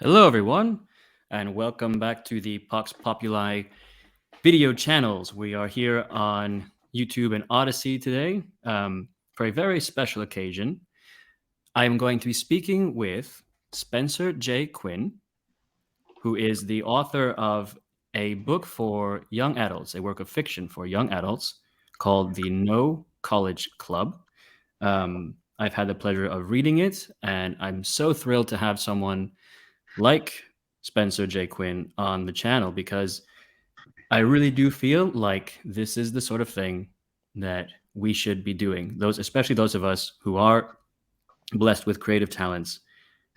Hello, everyone, and welcome back to the Pox Populi video channels. We are here on YouTube and Odyssey today for a very special occasion. I am going to be speaking with Spencer J. Quinn, who is the author of a book for young adults, a work of fiction for young adults called The No College Club. I've had the pleasure of reading it, and I'm so thrilled to have someone like Spencer J. Quinn on the channel because I really do feel like this is the sort of thing that we should be doing. Especially those of us who are blessed with creative talents.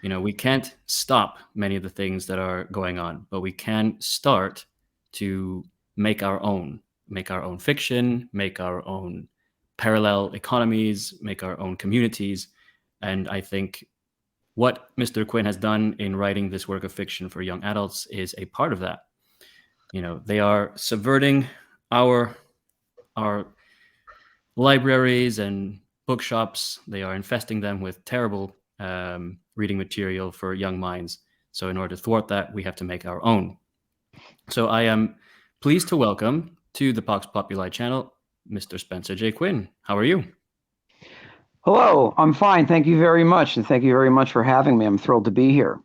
You know, we can't stop many of the things that are going on, but we can start to make our own fiction, make our own parallel economies, make our own communities. And I think what Mr. Quinn has done in writing this work of fiction for young adults is a part of that. You know, they are subverting our libraries and bookshops. They are infesting them with terrible reading material for young minds. So in order to thwart that, we have to make our own. So I am pleased to welcome to the Pox Populi channel, Mr. Spencer J. Quinn. How are you? Hello, I'm fine. Thank you very much. And thank you very much for having me. I'm thrilled to be here.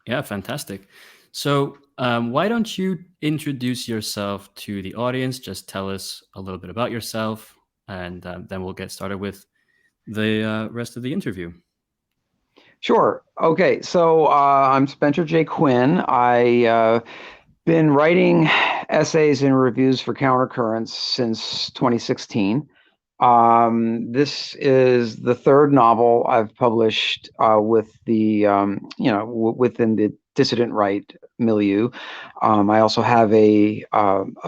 Yeah, fantastic. So why don't you introduce yourself to the audience? Just tell us a little bit about yourself, and then we'll get started with the rest of the interview. Sure. Okay. So I'm Spencer J. Quinn. I been writing essays and reviews for Countercurrents since 2016. This is the third novel I've published with the, within the dissident right milieu. I also have a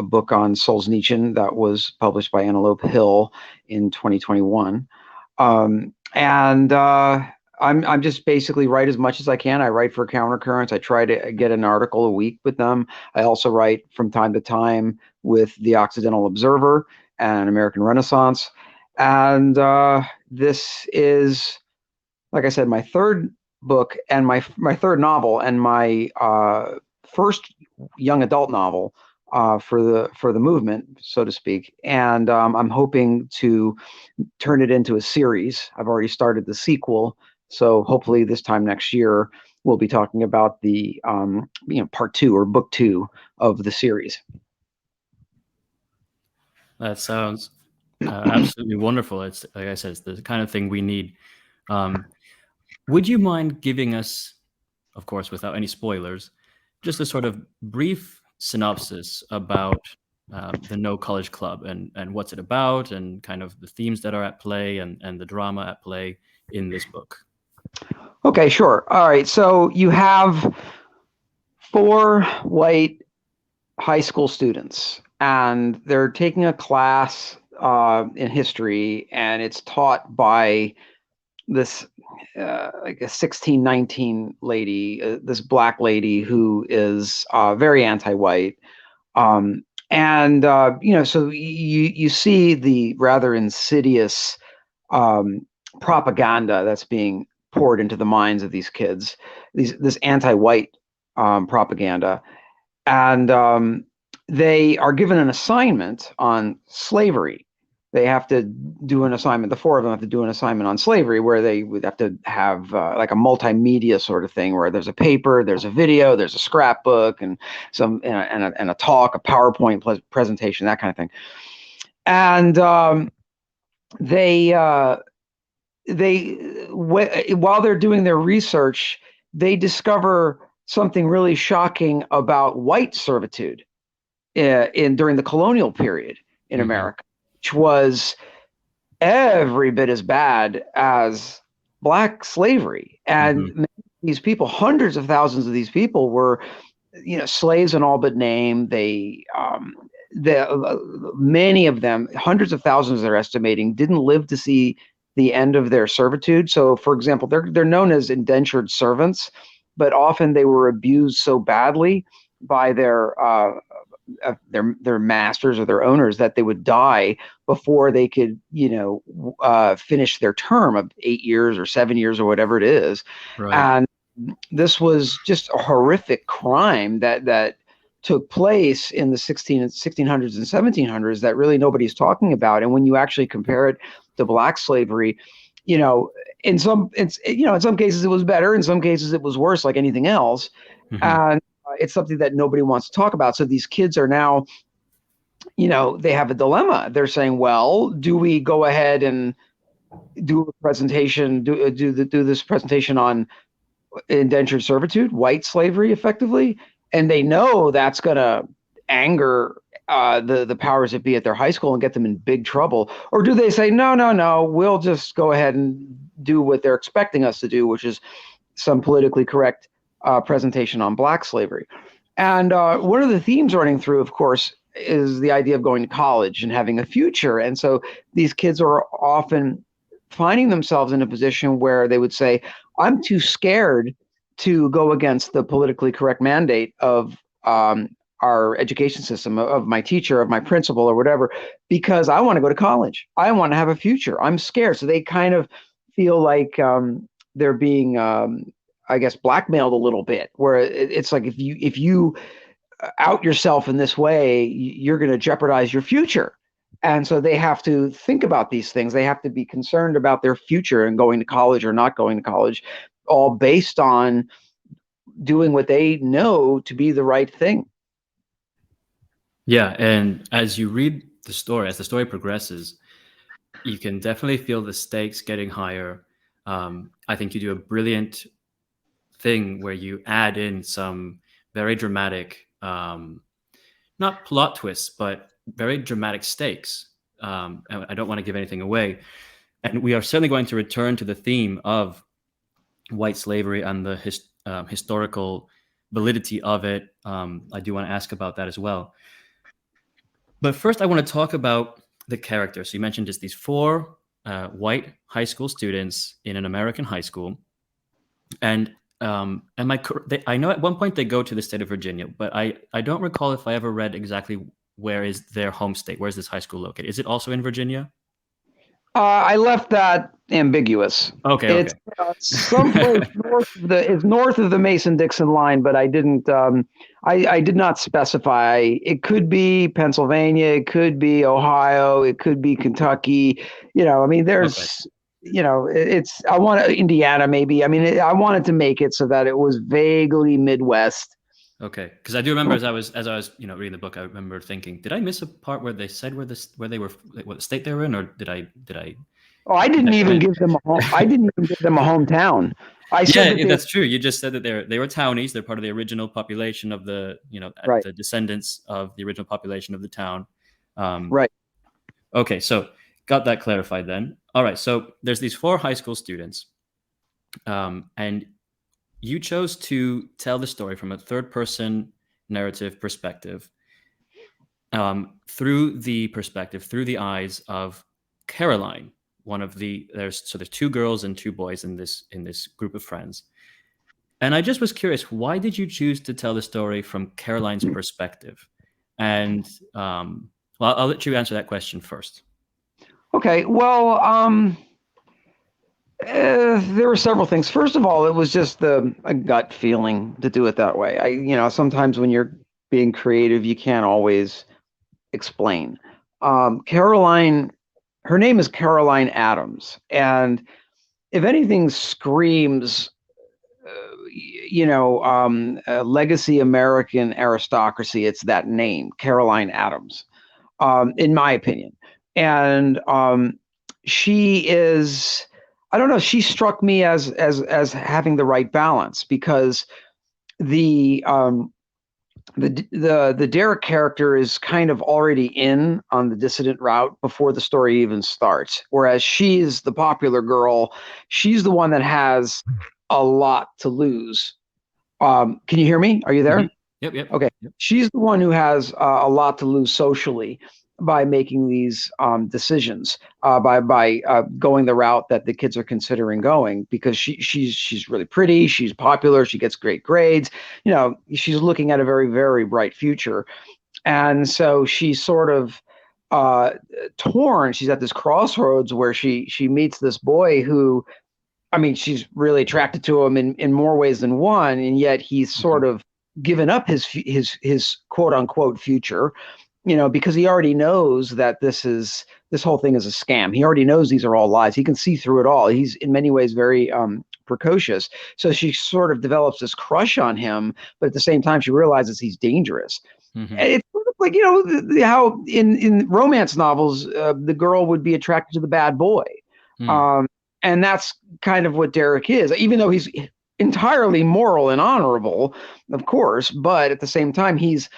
book on Solzhenitsyn that was published by Antelope Hill in 2021. I'm just basically write as much as I can. I write for Countercurrents. I try to get an article a week with them. I also write from time to time with the Occidental Observer and American Renaissance. And this is, like I said, my third book and my third novel and my first young adult novel for the movement, so to speak. And I'm hoping to turn it into a series. I've already started the sequel, so hopefully this time next year we'll be talking about the part 2 or book 2 of the series. That sounds absolutely wonderful. It's like I said, it's the kind of thing we need. Would you mind giving us, of course, without any spoilers, just a sort of brief synopsis about the No College Club and what's it about and kind of the themes that are at play and the drama at play in this book? Okay, sure. All right. So you have 4 white high school students, and they're taking a class in history, and it's taught by this like a 16, 19 lady, this black lady who is very anti-white. So you see the rather insidious propaganda that's being poured into the minds of these kids, this anti-white propaganda. And they are given an assignment on slavery. They have to do an assignment. The 4 of them have to do an assignment on slavery, where they would have to have like a multimedia sort of thing, where there's a paper, there's a video, there's a scrapbook, and a talk, a PowerPoint presentation, that kind of thing. And while they're doing their research, they discover something really shocking about white servitude during the colonial period in America, which was every bit as bad as black slavery. And these people, hundreds of thousands of these people, were, slaves in all but name. Many of them, hundreds of thousands, they're estimating, didn't live to see the end of their servitude. So, for example, they're known as indentured servants, but often they were abused so badly by their masters or their owners that they would die before they could, finish their term of 8 years or 7 years or whatever it is. Right. And this was just a horrific crime that took place in the 1600s and 1700s that really nobody's talking about. And when you actually compare it to black slavery, you know, in some in some cases it was better, in some cases it was worse, like anything else. Hmm. And it's something that nobody wants to talk about. So these kids are now, they have a dilemma. They're saying, well, do we go ahead and do a presentation, do this presentation on indentured servitude, white slavery, effectively, and they know that's going to anger the powers that be at their high school and get them in big trouble? Or do they say, no, no, no, we'll just go ahead and do what they're expecting us to do, which is some politically correct presentation on black slavery? And one of the themes running through, of course, is the idea of going to college and having a future. And so these kids are often finding themselves in a position where they would say, I'm too scared to go against the politically correct mandate of our education system, of my teacher, of my principal, or whatever, because I want to go to college. I want to have a future. I'm scared. So they kind of feel like they're being, I guess, blackmailed a little bit, where it's like if you out yourself in this way, you're going to jeopardize your future. And so they have to think about these things. They have to be concerned about their future and going to college or not going to college, all based on doing what they know to be the right thing. Yeah, and as you read the story, as the story progresses, you can definitely feel the stakes getting higher. I think you do a brilliant thing where you add in some very dramatic, not plot twists, but very dramatic stakes. And I don't want to give anything away. And we are certainly going to return to the theme of white slavery and the historical validity of it. I do want to ask about that as well. But first, I want to talk about the characters. So you mentioned just these four white high school students in an American high school, and I know at one point they go to the state of Virginia, but I don't recall if I ever read exactly where is their home state. Where is this high school located? Is it also in Virginia? I left that ambiguous. Okay, okay. It's someplace north of the Mason-Dixon line, but I didn't. I did not specify. It could be Pennsylvania, it could be Ohio, it could be Kentucky. I mean, there's. Okay. It's. I want Indiana, maybe. I mean, I wanted to make it so that it was vaguely Midwest. Okay, because I do remember as I was reading the book, I remember thinking, did I miss a part where they said where they were, like, what state they were in, or did I Oh, I did didn't that come even in? give them a home. I didn't even give them a hometown. I said that Yeah, they that's true. You just said that they were townies. They're part of the original population of the right, the descendants of the original population of the town. Um, right. okay, so got that clarified then. All right, so there's these four high school students, and you chose to tell the story from a third person narrative perspective, through the eyes of Caroline, one of there's two girls and two boys in this group of friends. And I just was curious, why did you choose to tell the story from Caroline's perspective? And well, I'll let you answer that question first. Okay. Well, there were several things. First of all, it was just a gut feeling to do it that way. Sometimes when you're being creative, you can't always explain. Caroline, her name is Caroline Adams, and if anything screams, legacy American aristocracy, it's that name, Caroline Adams, in my opinion. And she is, I don't know, she struck me as having the right balance, because the the Derek character is kind of already in on the dissident route before the story even starts, whereas she's the popular girl. She's the one that has a lot to lose. Can you hear me? Are you Mm-hmm. there? Yep, yep, Okay. yep. She's the one who has a lot to lose socially by making these decisions, by going the route that the kids are considering going, because she's really pretty, she's popular, she gets great grades. She's looking at a very, very bright future, and so she's sort of torn. She's at this crossroads where she meets this boy who I mean, she's really attracted to him in more ways than one, and yet he's Mhm. sort of given up his quote unquote future, because he already knows that this whole thing is a scam. He already knows these are all lies. He can see through it all. He's in many ways very precocious. So she sort of develops this crush on him, but at the same time, she realizes he's dangerous. Mhm. It's sort of like, how in romance novels, the girl would be attracted to the bad boy. Mm. Um, and that's kind of what Derek is, even though he's entirely moral and honorable, of course, but at the same time, he's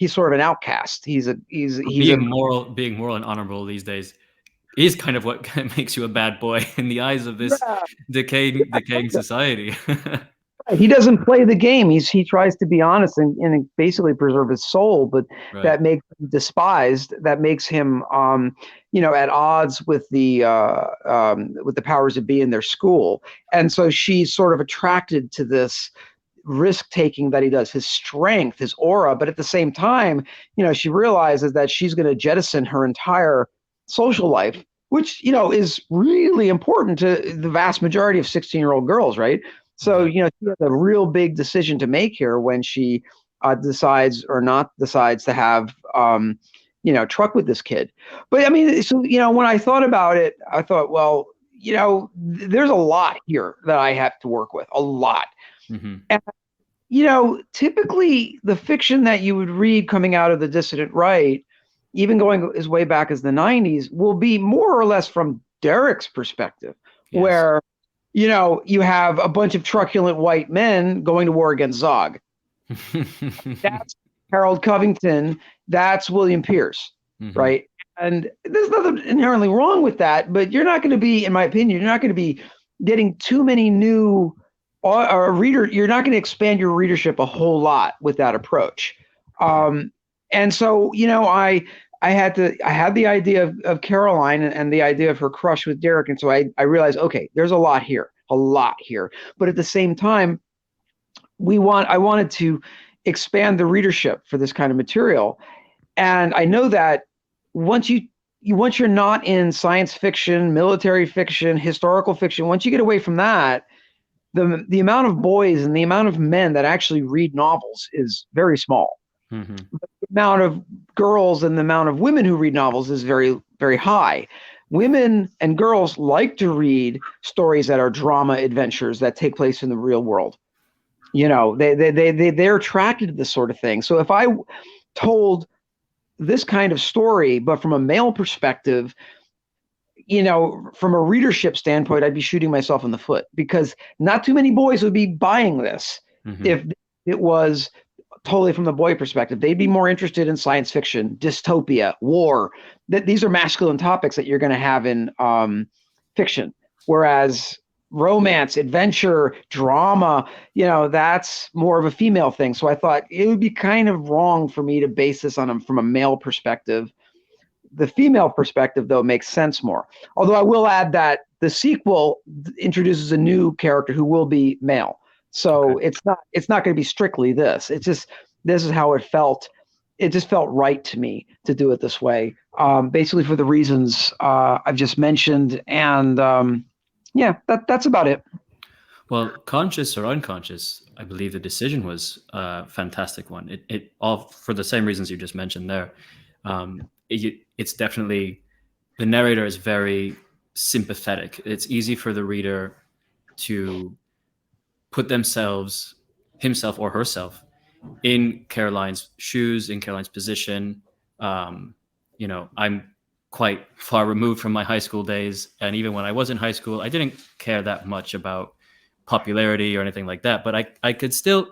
sort of an outcast. He's a Being moral and honorable these days is kind of what makes you a bad boy in the eyes of this yeah, decaying society. he doesn't play the game. He tries to be honest and basically preserve his soul, but Right. that makes him despised. That makes him, at odds with the powers that be in their school. And so she's sort of attracted to this risk taking that he does, his strength, his aura. But at the same time, she realizes that she's going to jettison her entire social life, which, is really important to the vast majority of 16-year-old girls, right? So, Right. she has a real big decision to make here when she decides or not decides to have, truck with this kid. But I mean, so, when I thought about it, I thought, well, there's a lot here that I have to work with, a lot. Mhm. And, typically the fiction that you would read coming out of the dissident right, even going as way back as the 90s, will be more or less from Derek's perspective, Yes. where you have a bunch of truculent white men going to war against Zog. That's Harold Covington. That's William Pierce, Mhm. right? And there's nothing inherently wrong with that, but you're not going to be, in my opinion, you're not going to be getting too many new or reader. You're not going to expand your readership a whole lot with that approach. Um, and so, I had the idea of Caroline and the idea of her crush with Derek. And so I realized, okay, there's a lot here, a lot here. But at the same time, I wanted to expand the readership for this kind of material. And I know that once once you're not in science fiction, military fiction, historical fiction, once you get away from that, the amount of boys and the amount of men that actually read novels is very small. Mhm. The amount of girls and the amount of women who read novels is very, very high. Women and girls like to read stories that are drama adventures that take place in the real world. They're attracted to this sort of thing. So if I told this kind of story, but from a male perspective, from a readership standpoint, I'd be shooting myself in the foot because not too many boys would be buying this Mhm. if it was totally from the boy perspective. They'd be more interested in science fiction, dystopia, war. That these are masculine topics that you're going to have in fiction, whereas romance, adventure, drama, that's more of a female thing. So I thought it would be kind of wrong for me to base this on from a male perspective. The female perspective, though, makes sense more. Although I will add that the sequel introduces a new character who will be male. Okay. So it's not going to be strictly this. It's just this is how it felt. It just felt right to me to do it this way, basically for the reasons I've just mentioned. And yeah, that's about it. Well, conscious or unconscious, I believe the decision was a fantastic one. It all for the same reasons you just mentioned there. It's definitely the narrator is very sympathetic. It's easy for the reader to put himself or herself, in Caroline's shoes, in Caroline's position. Um, I'm quite far removed from my high school days, and even when I was in high school, I didn't care that much about popularity or anything like that. But I could still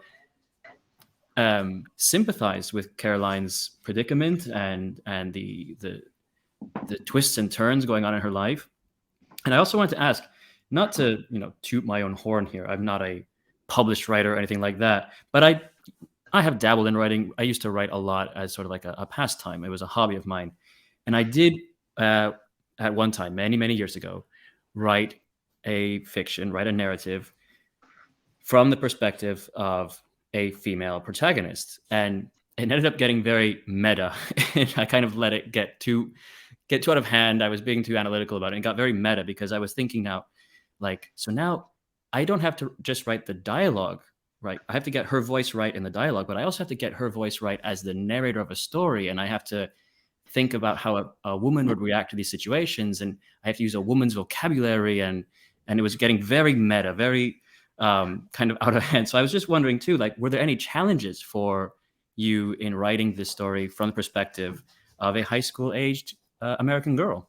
sympathize with Caroline's predicament and the twists and turns going on in her life. And I also wanted to ask, not to toot my own horn here. I'm not a published writer or anything like that, but I have dabbled in writing. I used to write a lot as sort of like a pastime. It was a hobby of mine, and I did uh, at one time, many years ago, write write a narrative from the perspective of a female protagonist, and it ended up getting very meta. And I kind of let it get too out of hand. I was being too analytical about it and got very meta because I was thinking now, like, so now I don't have to just write the dialogue right. I have to get her voice right in the dialogue, but I also have to get her voice right as the narrator of a story. And I have to think about how a woman would react to these situations. And I have to use a woman's vocabulary. And it was getting very meta, very kind of out of hand. So I was just wondering too, like, were there any challenges for you in writing this story from the perspective of a high school aged American girl?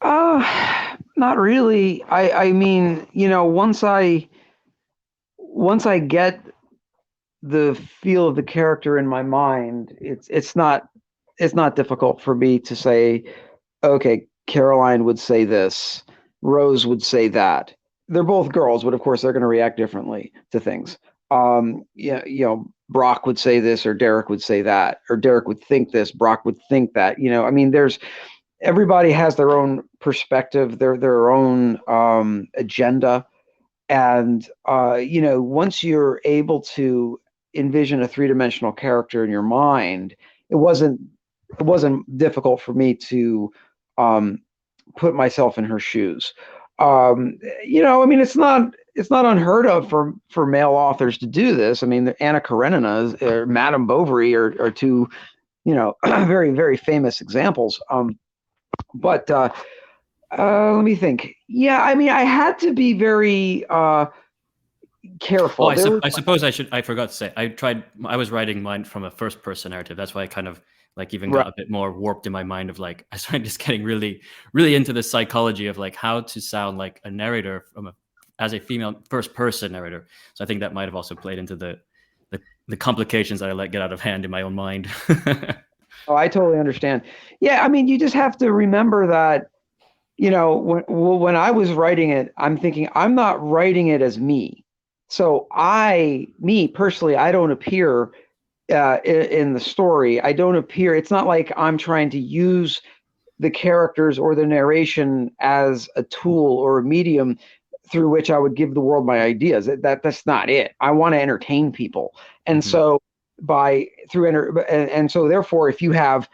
Not really. I mean, once I get the feel of the character in my mind, it's not difficult for me to say, okay, Caroline would say this, Rose would say that. They're both girls, but of course they're going to react differently to things. Yeah, Brock would say this, or Derek would say that, or Derek would think this, Brock would think that. I mean, everybody has their own perspective, their own agenda, and once you're able to envision a three-dimensional character in your mind, it wasn't difficult for me to um, put myself in her shoes. I mean, it's not unheard of for male authors to do this. I mean, Anna Karenina or Madame Bovary are two, very, very famous examples. But let me think. Yeah, I mean, I had to be very Oh, careful. There was I suppose I forgot to say, I was writing mine from a first person narrative. That's why I kind of like even right. got a bit more warped in my mind of like, I started just getting really, really into the psychology of like how to sound like a narrator as a female first person narrator. So I think that might have also played into the complications that I let get out of hand in my own mind. Oh, I totally understand. Yeah, I mean, you just have to remember that, when I was writing it, I'm thinking I'm not writing it as me. So me personally, I don't appear in the story. I don't appear. It's not like I'm trying to use the characters or the narration as a tool or a medium through which I would give the world my ideas. That's not it. I want to entertain people, and Mhm. so and so therefore, if you have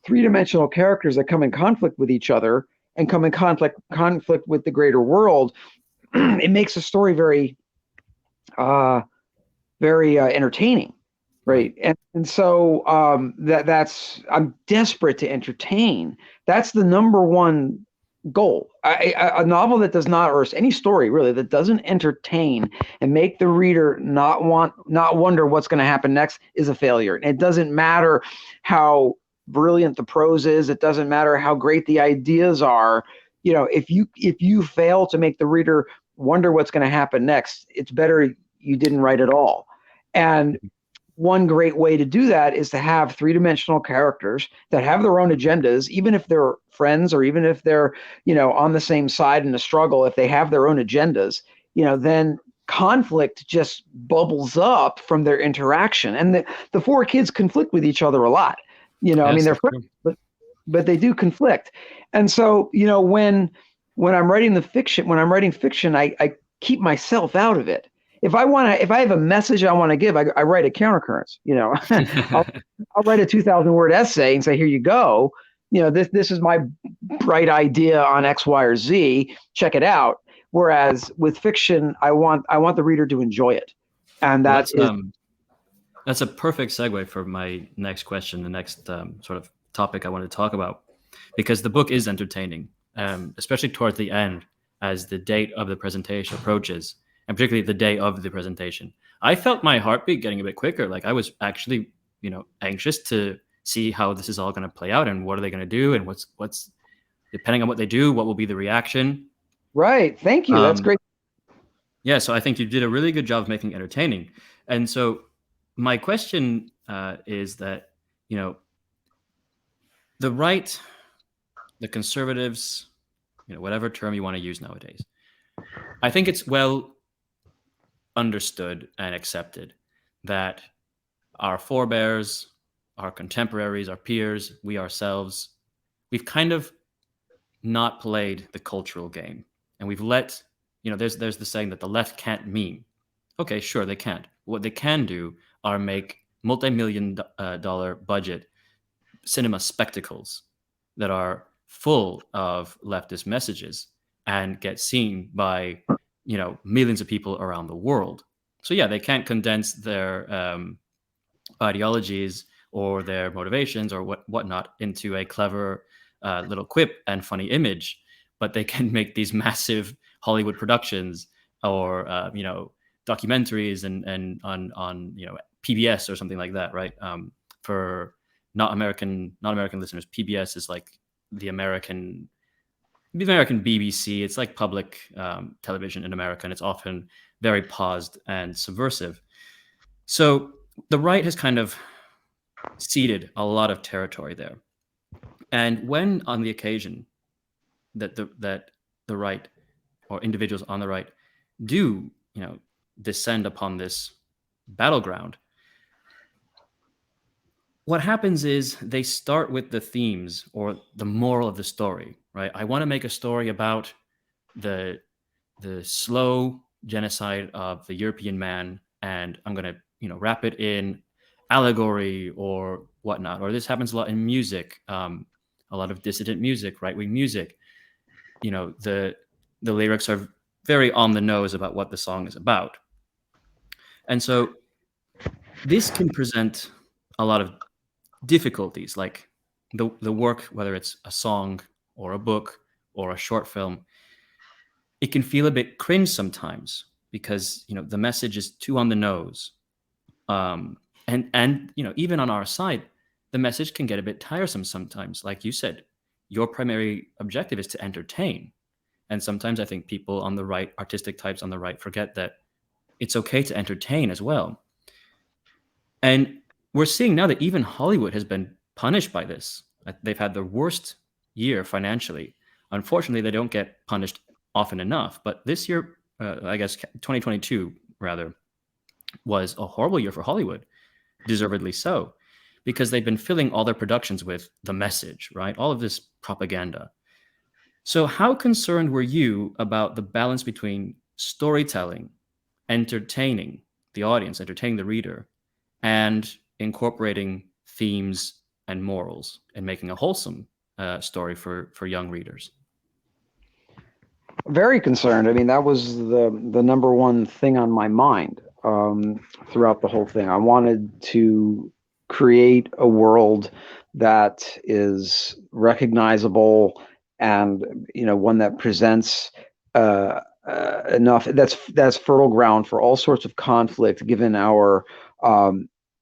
three-dimensional characters that come in conflict with each other and come in conflict with the greater world, it makes a story very uh, very entertaining, Right. right? And so that's I'm desperate to entertain. That's the number one goal. A novel that does not, or any story really that doesn't entertain and make the reader not wonder what's going to happen next is a failure. It doesn't matter how brilliant the prose is. It doesn't matter how great the ideas are. If you fail to make the reader wonder what's going to happen next, it's better you didn't write at all. And one great way to do that is to have three-dimensional characters that have their own agendas, even if they're friends or even if they're, on the same side in a struggle. If they have their own agendas, then conflict just bubbles up from their interaction. And the four kids conflict with each other a lot. I mean, Yes, they're that's friends, true. but they do conflict. And so, when I'm writing when I'm writing fiction, I keep myself out of it. If I have a message I want to give, I write a countercurrents. I'll, I'll write a 2,000-word essay and say, here you go. This is my bright idea on X, Y, or Z. Check it out. Whereas with fiction, I want the reader to enjoy it, and Well, that is that's a perfect segue for my next question, the next sort of topic I want to talk about, because the book is entertaining, especially towards the end as the date of the presentation approaches, and particularly the day of the presentation. I felt my heartbeat getting a bit quicker. Like I was actually, anxious to see how this is all going to play out and what are they going to do and what's depending on what they do, what will be the reaction. right. Thank you. That's Um, great. yeah, so I think you did a really good job of making it entertaining. And so my question is that, you know, the right, the conservatives, whatever term you want to use nowadays, I think it's well understood and accepted that our forebears, our contemporaries, our peers, we ourselves, we've kind of not played the cultural game. And we've let, there's the saying that the left can't meme. Okay, sure, they can't. What they can do are make multi-million dollar budget cinema spectacles that are full of leftist messages. and get seen by, millions of people around the world. So yeah, they can't condense their ideologies or their motivations or whatnot into a clever little quip and funny image, but they can make these massive Hollywood productions or documentaries and on PBS or something like that, right? For not American listeners, PBS is like the American BBC. It's like public television in America, and it's often very paused and subversive. So the right has kind of ceded a lot of territory there. And when on the occasion that the right or individuals on the right do, descend upon this battleground, what happens is they start with the themes or the moral of the story, right? I want to make a story about the slow genocide of the European man, and I'm going to wrap it in allegory or whatnot. Or this happens a lot in music, a lot of dissident music, right wing music. The lyrics are very on the nose about what the song is about, and so this can present a lot of difficulties, like the work, whether it's a song or a book or a short film. It can feel a bit cringe sometimes because the message is too on the nose, and even on our side, the message can get a bit tiresome sometimes. Like you said, your primary objective is to entertain, and sometimes I think people on the right, artistic types on the right, forget that it's okay to entertain as well. And we're seeing now that even Hollywood has been punished by this. They've had the worst year financially. Unfortunately, they don't get punished often enough. But this year, I guess 2022 rather, was a horrible year for Hollywood, deservedly so, because they've been filling all their productions with the message, right? All of this propaganda. So how concerned were you about the balance between storytelling, entertaining the audience, entertaining the reader, and incorporating themes and morals and making a wholesome story for young readers? Very concerned. I mean, that was the number one thing on my mind throughout the whole thing. I wanted to create a world that is recognizable and one that presents enough that's fertile ground for all sorts of conflict, given our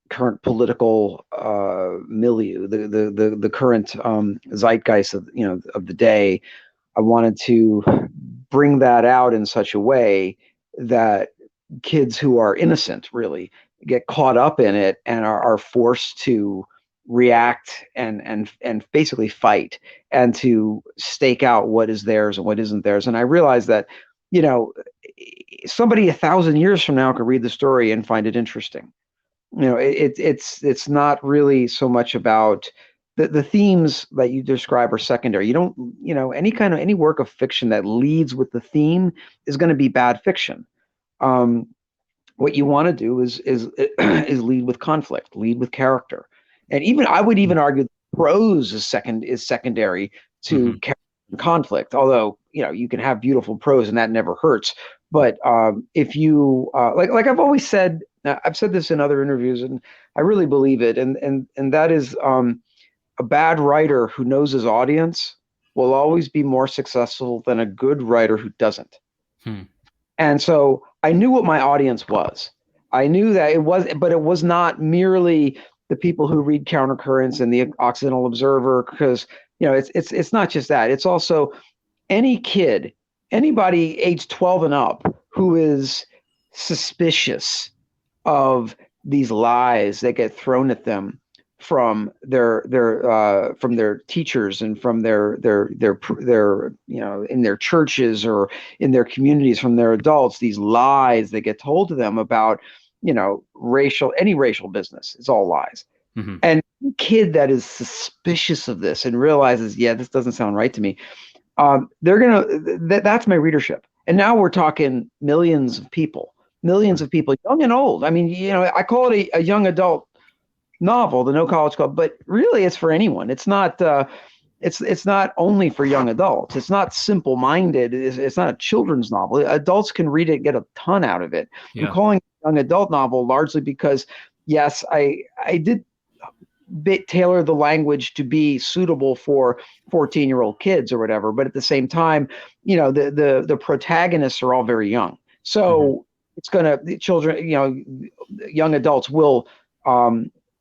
current political milieu, the current zeitgeist of of the day. I wanted to bring that out in such a way that kids who are innocent really get caught up in it and are forced to react and basically fight and to stake out what is theirs and what isn't theirs. And I realized that somebody 1,000 years from now could read the story and find it interesting. It's not really so much about the themes that you describe are secondary. You don't, any work of fiction that leads with the theme is going to be bad fiction. What you want to do is lead with conflict, lead with character, and I would even argue prose is secondary to conflict. Although you can have beautiful prose and that never hurts. But if you like I've always said, I've said this in other interviews, and I really believe it, and that is a bad writer who knows his audience will always be more successful than a good writer who doesn't. And so I knew what my audience was. I knew that but it was not merely the people who read Countercurrents and the Occidental Observer, because it's not just that. It's also any kid, anybody age 12 and up who is suspicious of these lies that get thrown at them from their teachers and from their in their churches or in their communities, from their adults, these lies that get told to them about any racial business. It's all lies. And a kid that is suspicious of this and realizes, this doesn't sound right to me, that's my readership. And now we're talking millions of people, young and old. I mean, I call it a young adult novel, the No College Club, but really it's for anyone. It's not it's not only for young adults. It's not simple-minded. It's not a children's novel. Adults can read it, get a ton out of it. I'm Yeah. calling it a young adult novel largely because, yes, I did tailor the language to be suitable for 14-year-old kids or whatever, but at the same time, the protagonists are all very young, Mhm. so it's gonna the children, young adults will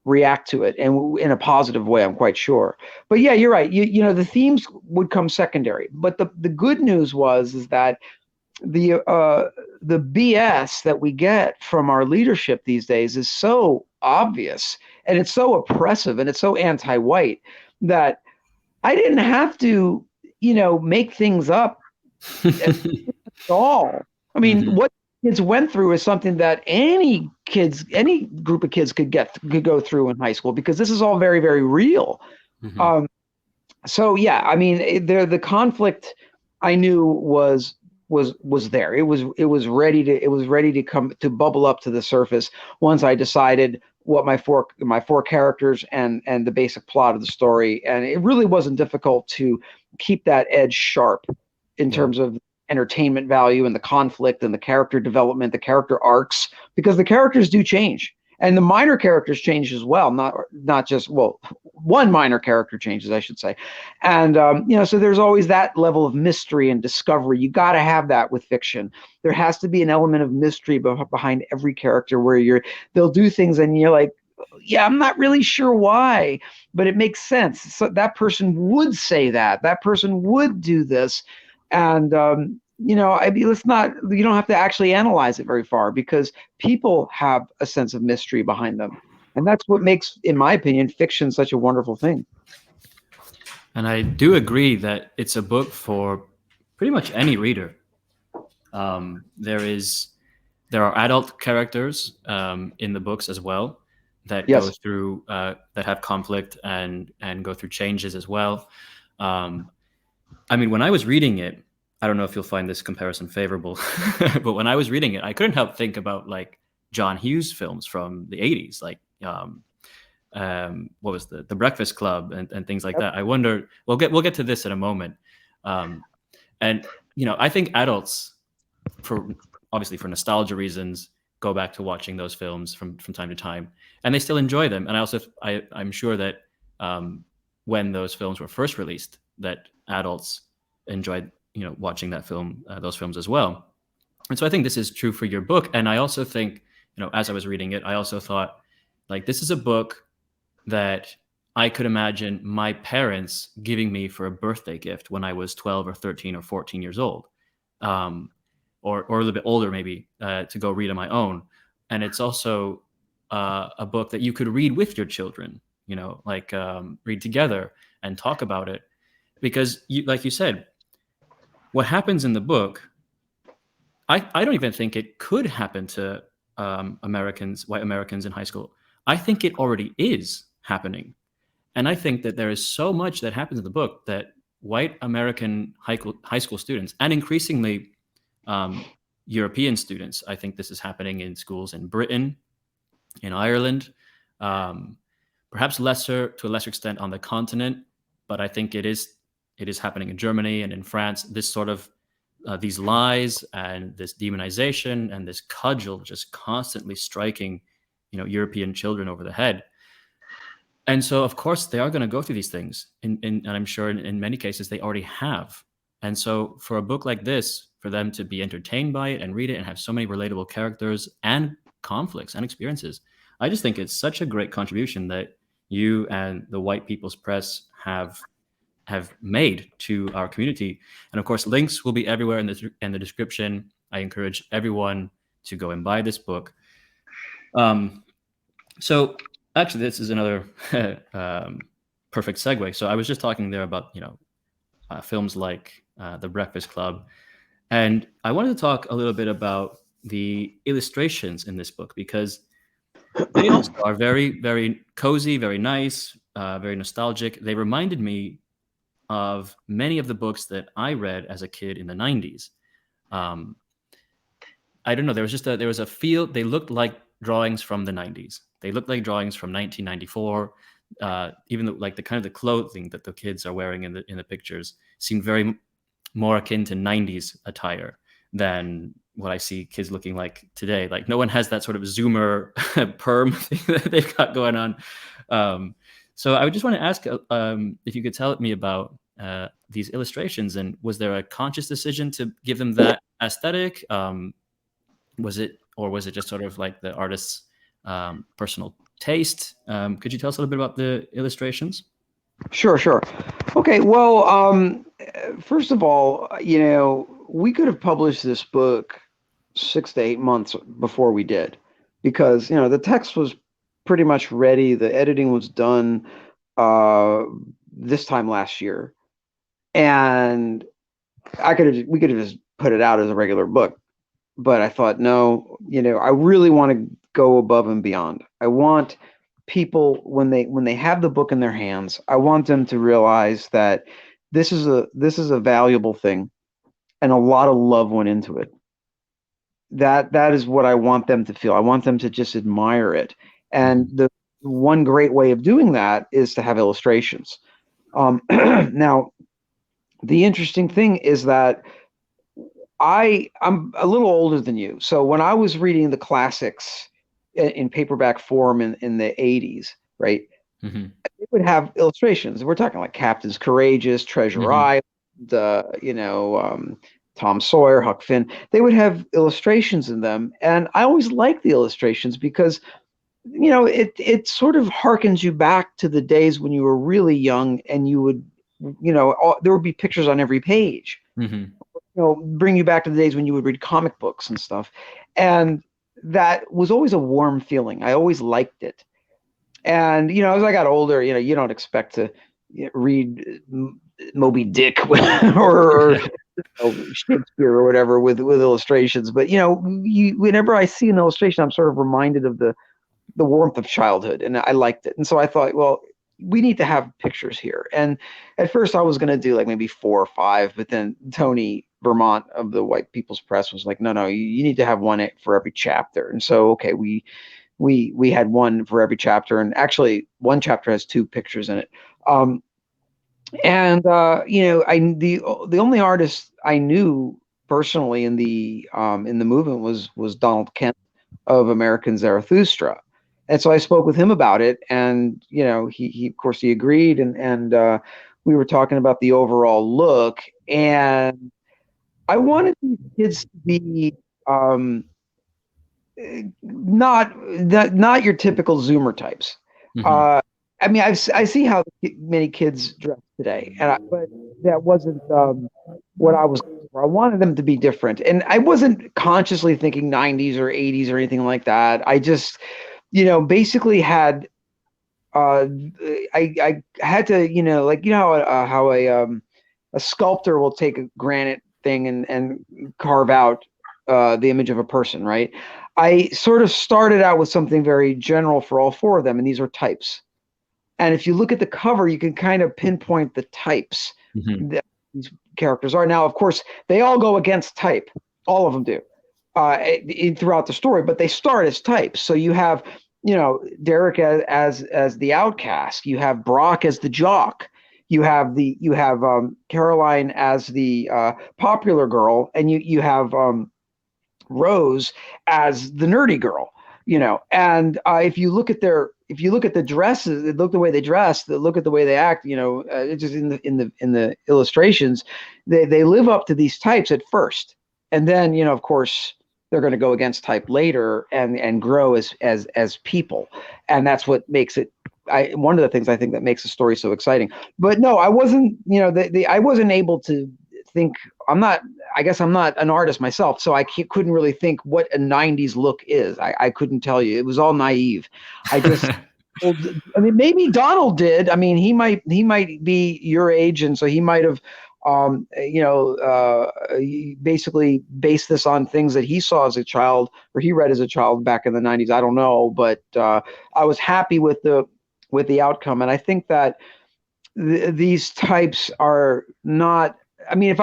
react to it, and in a positive way, I'm quite sure. But yeah, you're right. The themes would come secondary, but the good news is that the BS that we get from our leadership these days is so obvious, and it's so oppressive, and it's so anti-white that I didn't have to, make things up at all. I mean, Mhm. what kids went through is something that any group of kids could go through in high school, because this is all very, very real. Mhm. Um, so yeah, I mean, the conflict I knew was there. It was ready to come to bubble up to the surface once I decided what my four characters and the basic plot of the story. And it really wasn't difficult to keep that edge sharp in Yeah. terms of entertainment value and the conflict and the character development, the character arcs, because the characters do change. And the minor characters change as well, not just, well, one minor character changes, I should say. And so there's always that level of mystery and discovery. You got to have that with fiction. There has to be an element of mystery behind every character, where they'll do things and you're like, yeah, I'm not really sure why, but it makes sense. So that person would say that person would do this. And I mean, you don't have to actually analyze it very far, because people have a sense of mystery behind them. And that's what makes, in my opinion, fiction such a wonderful thing. And I do agree that it's a book for pretty much any reader. There are adult characters in the books as well that go Yes. through that have conflict and go through changes as well. Um, I mean, when I was reading it, I don't know if you'll find this comparison favorable, but when I was reading it, I couldn't help think about like John Hughes films from the '80s, like what was the Breakfast Club and things like Yep. that. I wonder. We'll get to this in a moment, um, and I think adults, for obviously for nostalgia reasons, go back to watching those films from time to time, and they still enjoy them. And I'm sure that when those films were first released, that adults enjoyed watching those films as well. And so I think this is true for your book. And I also think, as I was reading it, I also thought, like, this is a book that I could imagine my parents giving me for a birthday gift when I was 12 or 13 or 14 years old, um, or a little bit older maybe, to go read on my own. And it's also a book that you could read with your children, like read together and talk about it. Because, like you said, what happens in the book, I don't even think it could happen to white Americans in high school. I think it already is happening. And I think that there is so much that happens in the book that white American high school students, and increasingly um, European students, I think this is happening in schools in Britain, in Ireland, um, perhaps to a lesser extent on the continent, but I think it is happening in Germany and in France. This sort of these lies and this demonization and this cudgel just constantly striking, European children over the head. And so, of course, they are going to go through these things, and I'm sure in many cases they already have. And so, for a book like this, for them to be entertained by it and read it and have so many relatable characters and conflicts and experiences, I just think it's such a great contribution that you and the White People's Press have made to our community. And of course, links will be everywhere in the description. I encourage everyone to go and buy this book. Um, so actually, this is another perfect segue. So I was just talking there about films like The Breakfast Club, and I wanted to talk a little bit about the illustrations in this book, because they also are very, very cozy, very nice, very nostalgic. They reminded me of many of the books that I read as a kid in the '90s. Um, I don't know. There was a feel. They looked like drawings from the '90s. They looked like drawings from 1994. even like the kind of the clothing that the kids are wearing in the pictures seem very more akin to 90s attire than what I see kids looking like today. Like no one has that sort of Zoomer perm thing that they've got going on. So I would just want to ask if you could tell me about these illustrations, and was there a conscious decision to give them that aesthetic? Was it just sort of like the artist's personal taste? Could you tell us a little bit about the illustrations? Sure. Okay, well, first of all, we could have published this book 6 to 8 months before we did, because the text was pretty much ready. The editing was done this time last year, and we could have just put it out as a regular book. But I thought, no, I really want to go above and beyond. I want people, when they have the book in their hands, I want them to realize that this is a valuable thing, and a lot of love went into it. That is what I want them to feel. I want them to just admire it. And the one great way of doing that is to have illustrations. Now, the interesting thing is that I'm a little older than you. So when I was reading the classics in paperback form in the 80s, right? Mm-hmm. It would have illustrations. We're talking like Captain's Courageous, Treasure Island, Tom Sawyer, Huck Finn. They would have illustrations in them, and I always liked the illustrations because it sort of harkens you back to the days when you were really young, and you would there would be pictures on every page. Mm-hmm. Bring you back to the days when you would read comic books and stuff. And that was always a warm feeling. I always liked it. And, as I got older, you don't expect to read Moby Dick or Shakespeare or whatever with illustrations. But, whenever I see an illustration, I'm sort of reminded of the warmth of childhood, and I liked it. And so I thought, well, we need to have pictures here. And at first I was going to do like maybe 4 or 5, but then Tony Vermont of the White People's Press was like, no, you need to have one for every chapter. And so, okay, we had one for every chapter, and actually one chapter has 2 pictures in it. The only artist I knew personally in the movement was Donald Kent of American Zarathustra. And so I spoke with him about it, and he of course he agreed, and we were talking about the overall look, and I wanted these kids to be not your typical Zoomer types. Mm-hmm. I mean, I see how many kids dress today, but that wasn't what I was looking for. I wanted them to be different, and I wasn't consciously thinking 90s or 80s or anything like that. I just basically had I had to how a sculptor will take a granite thing and carve out the image of a person, right? I sort of started out with something very general for all 4 of them, and these are types. And if you look at the cover, you can kind of pinpoint the types that these characters are. Now, of course, they all go against type. All of them do throughout the story, but they start as types. So you have Derek as the outcast. You have Brock as the jock. You have Caroline as the popular girl, and you have Rose as the nerdy girl. And if you look at the dresses, look the way they dress, look at the way they act. It's just in the illustrations, they live up to these types at first, and then of course they're going to go against type later and grow as people, and that's what makes it. One of the things I think that makes the story so exciting. But no, I wasn't. I wasn't able to think. I guess I'm not an artist myself, so I couldn't really think what a 90s look is. I couldn't tell you. It was all naive. I just. I mean, maybe Donald did. I mean, he might be your age, and so he might have. Basically based this on things that he saw as a child or he read as a child back in the 90s. I don't know, but I was happy with the outcome, and I think that these types are not. I mean, if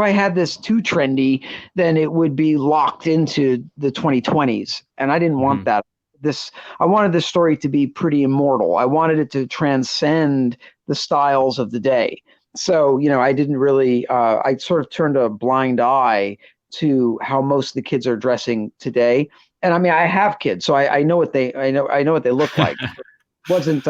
I had this too trendy, then it would be locked into the 2020s, and I didn't want that. this story to be pretty immortal. I wanted it to transcend the styles of the day. So, I didn't really, I sort of turned a blind eye to how most of the kids are dressing today. And I mean, I have kids, so I know I know what they look like. Wasn't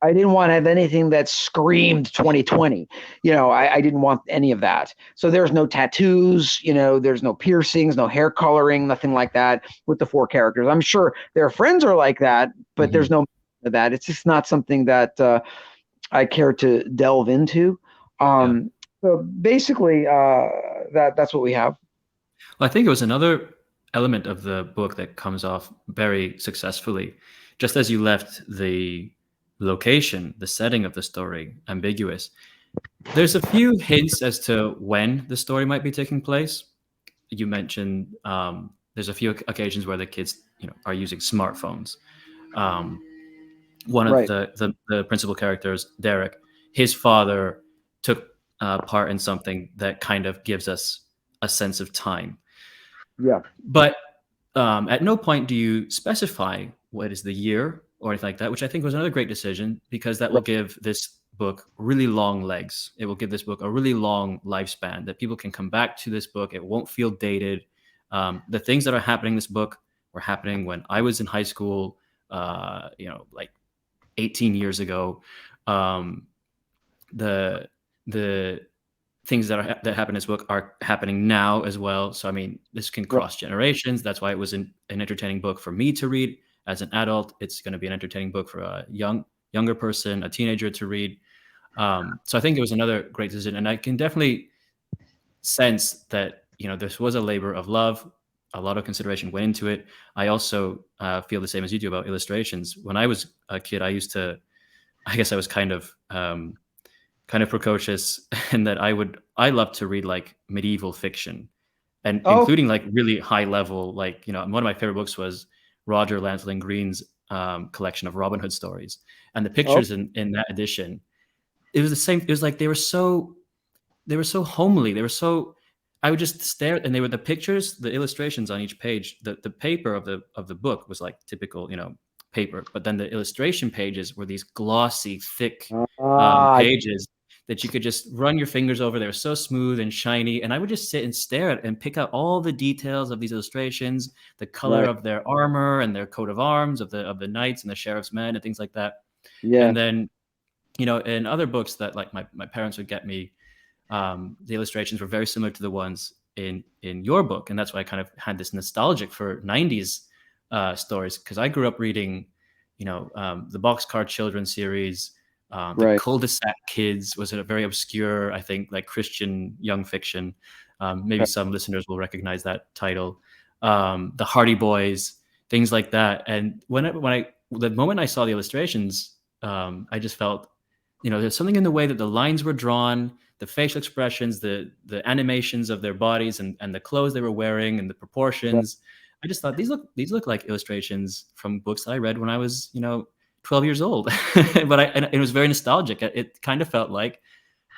I didn't want to have anything that screamed 2020. I didn't want any of that. So there's no tattoos, there's no piercings, no hair coloring, nothing like that with the four characters. I'm sure their friends are like that, but there's no of that. It's just not something that I care to delve into. So basically, that's what we have. Well, I think it was another element of the book that comes off very successfully. Just as you left the location, the setting of the story ambiguous, there's a few hints as to when the story might be taking place. You mentioned there's a few occasions where the kids, are using smartphones. One of the principal characters, Derek, his father took part in something that kind of gives us a sense of time. Yeah. But at no point do you specify what is the year or anything like that, which I think was another great decision, because that will give this book really long legs. It will give this book a really long lifespan, that people can come back to this book. It won't feel dated. The things that are happening in this book were happening when I was in high school, like 18 years ago. The things that happen in this book are happening now as well. So, I mean, this can cross generations. That's why it was an entertaining book for me to read as an adult. It's going to be an entertaining book for a younger person, a teenager to read. So I think it was another great decision. And I can definitely sense that, this was a labor of love. A lot of consideration went into it. I also feel the same as you do about illustrations. When I was a kid, I guess I was kind of precocious, in that I loved to read like medieval fiction, and including like really high level, like, one of my favorite books was Roger Lancelin Green's collection of Robin Hood stories, and the pictures in that edition, it was the same. It was like they were so homely. I would just stare, and they were the pictures, the illustrations on each page. The paper of the book was like typical, paper, but then the illustration pages were these glossy, thick pages that you could just run your fingers over. They were so smooth and shiny, and I would just sit and stare at and pick out all the details of these illustrations, the color of their armor and their coat of arms of the knights and the sheriff's men and things like that. Yeah. And then, in other books that like my parents would get me, the illustrations were very similar to the ones in your book, and that's why I kind of had this nostalgic for 90s stories, because I grew up reading, the Boxcar Children series. The Cul-de-sac Kids was a very obscure, I think, like Christian young fiction. Maybe some listeners will recognize that title. The Hardy Boys, things like that. And the moment I saw the illustrations, I just felt, there's something in the way that the lines were drawn, the facial expressions, the animations of their bodies, and the clothes they were wearing, and the proportions. I just thought these look like illustrations from books that I read when I was, 12 years old. But it was very nostalgic. It kind of felt like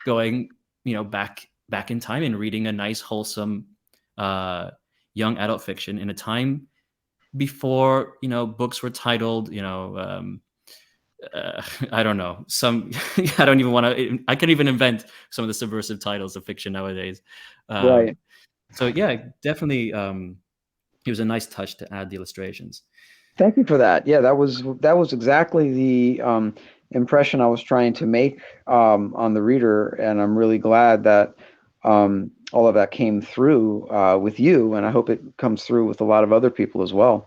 going, back in time and reading a nice, wholesome, young adult fiction in a time before, books were titled, I don't know, I don't even want to, I can even invent some of the subversive titles of fiction nowadays. So yeah, definitely, it was a nice touch to add the illustrations. Thank you for that. Yeah, that was exactly the impression I was trying to make on the reader, and I'm really glad that all of that came through with you, and I hope it comes through with a lot of other people as well.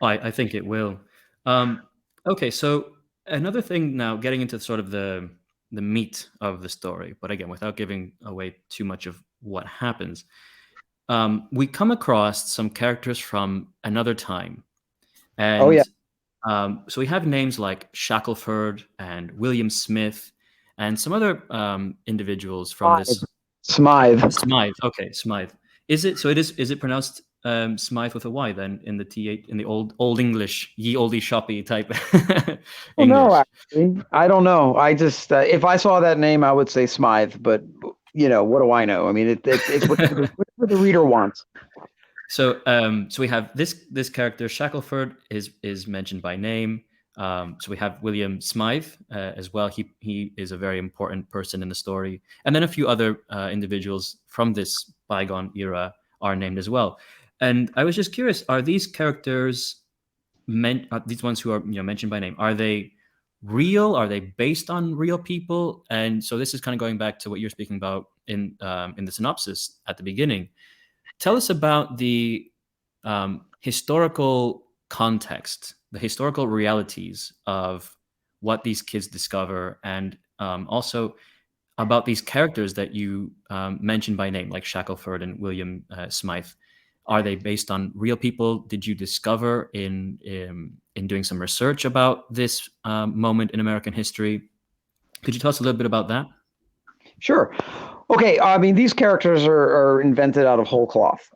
I think it will. Okay, so another thing now, getting into sort of the meat of the story, but again, without giving away too much of what happens. We come across some characters from another time. And so we have names like Shackelford and William Smith and some other individuals from this. Smythe. Okay, Smythe. Is it pronounced Smythe with a Y then in the TH, in the old English, ye oldie shoppy type English? No, actually, I don't know. I just if I saw that name, I would say Smythe, but what do I know? I mean, it's whatever the reader wants. So we have this character Shackelford is mentioned by name. So we have William Smythe as well. He is a very important person in the story, and then a few other individuals from this bygone era are named as well. And I was just curious: are these characters these ones who are mentioned by name? Are they real? Are they based on real people? And so this is kind of going back to what you're speaking about in the synopsis at the beginning. Tell us about the historical context, the historical realities of what these kids discover, and also about these characters that you mentioned by name, like Shackelford and William Smythe. Are they based on real people? Did you discover in doing some research about this moment in American history? Could you tell us a little bit about that? Sure. Okay, I mean, these characters are invented out of whole cloth.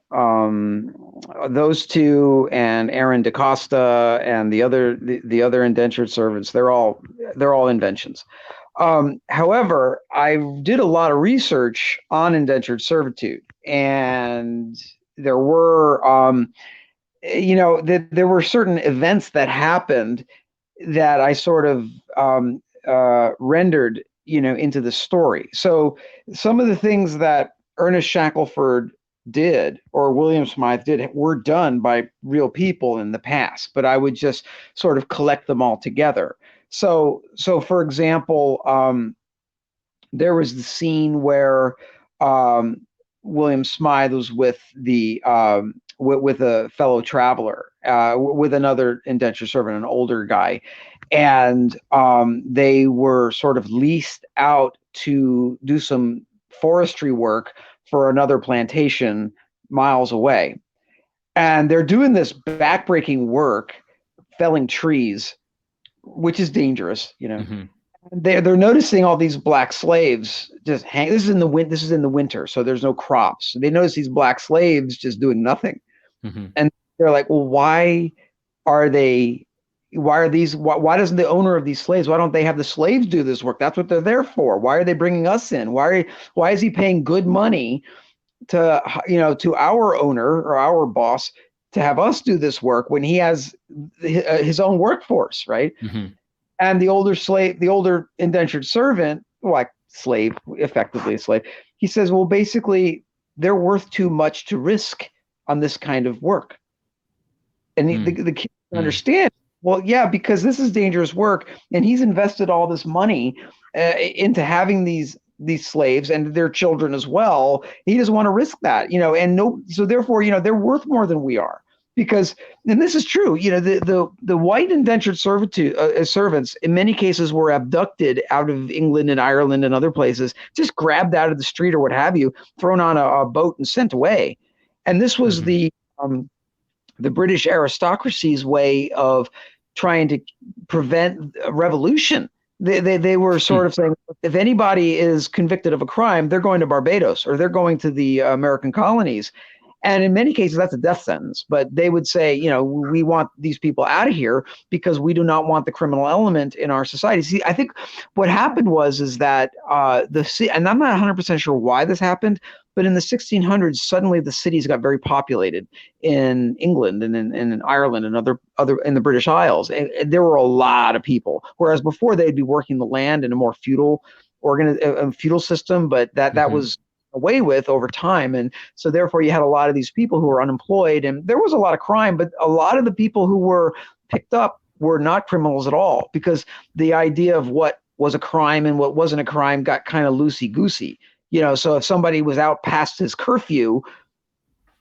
Those two and Aaron DaCosta and the other indentured servants, they're all inventions. However, I did a lot of research on indentured servitude, and there were, there were certain events that happened that I sort of rendered into the story. So some of the things that Ernest Shackelford did or William Smythe did were done by real people in the past, but I would just sort of collect them all together. So for example, there was the scene where William Smythe was with with a fellow traveler, with another indentured servant, an older guy, and they were sort of leased out to do some forestry work for another plantation miles away. And they're doing this backbreaking work, felling trees, which is dangerous, Mm-hmm. They're noticing all these black slaves just hang. This is in the winter, so there's no crops. So they notice these black slaves just doing nothing, Mm-hmm. and they're like, "Well, why are they? Why are these? Why doesn't the owner of these slaves? Why don't they have the slaves do this work? That's what they're there for. Why are they bringing us in? Why is he paying good money to to our owner or our boss to have us do this work when he has his own workforce, right?" Mm-hmm. And the older indentured servant, like slave, effectively a slave, he says, well, basically, they're worth too much to risk on this kind of work. And the kid understand, well, yeah, because this is dangerous work, and he's invested all this money into having these slaves and their children as well. He doesn't want to risk that, and so therefore, they're worth more than we are. Because, and this is true, the white indentured servitude servants in many cases were abducted out of England and Ireland and other places, just grabbed out of the street or what have you, thrown on a boat and sent away. And this was Mm-hmm. the British aristocracy's way of trying to prevent a revolution. They were sort of saying, if anybody is convicted of a crime, they're going to Barbados or they're going to the American colonies. And in many cases, that's a death sentence. But they would say, we want these people out of here because we do not want the criminal element in our society. See, I think what happened is that and I'm not 100% sure why this happened, but in the 1600s, suddenly the cities got very populated in England and in Ireland and other in the British Isles. And there were a lot of people, whereas before they'd be working the land in a more feudal feudal system, but that was away with over time. And so therefore you had a lot of these people who were unemployed, and there was a lot of crime, but a lot of the people who were picked up were not criminals at all, because the idea of what was a crime and what wasn't a crime got kind of loosey-goosey. So if somebody was out past his curfew,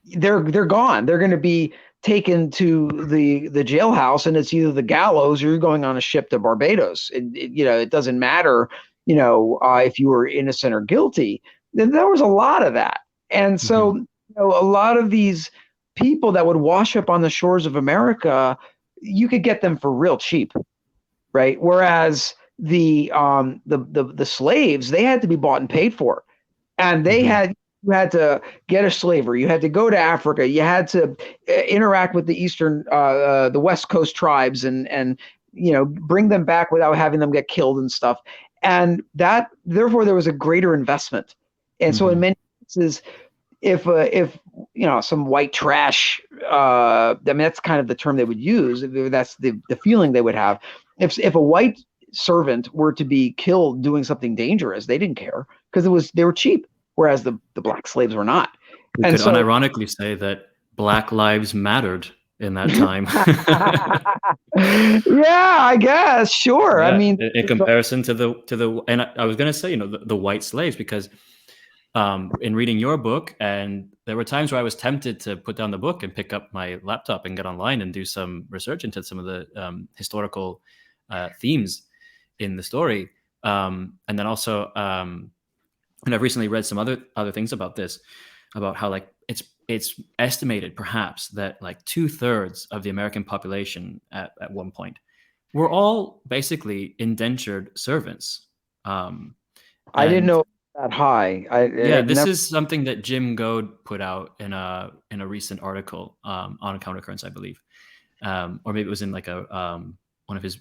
they're gone. They're going to be taken to the jailhouse, and it's either the gallows or you're going on a ship to Barbados. It doesn't matter, if you were innocent or guilty. Then there was a lot of that. And so, a lot of these people that would wash up on the shores of America, you could get them for real cheap, right? Whereas the slaves, they had to be bought and paid for, and you had to get a slaver, you had to go to Africa, you had to interact with the the West Coast tribes, and bring them back without having them get killed and stuff. And therefore there was a greater investment. And so in many cases, if some white trash. I mean, that's kind of the term they would use. That's the feeling they would have. If a white servant were to be killed doing something dangerous, they didn't care because they were cheap, whereas the black slaves were not. We And could so, unironically say that Black lives mattered in that time. yeah, I guess, sure. I Yeah, mean, in comparison to the, and I was going to say, the white slaves, because in reading your book, and there were times where I was tempted to put down the book and pick up my laptop and get online and do some research into some of the historical themes in the story. And then also, and I've recently read some other things about this, about how like it's estimated perhaps that like 2/3 of the American population at one point were all basically indentured servants. I didn't And know that high. yeah, I've this never. is something that Jim Goad put out in a recent article on countercurrents, I believe, or maybe it was in like a one of his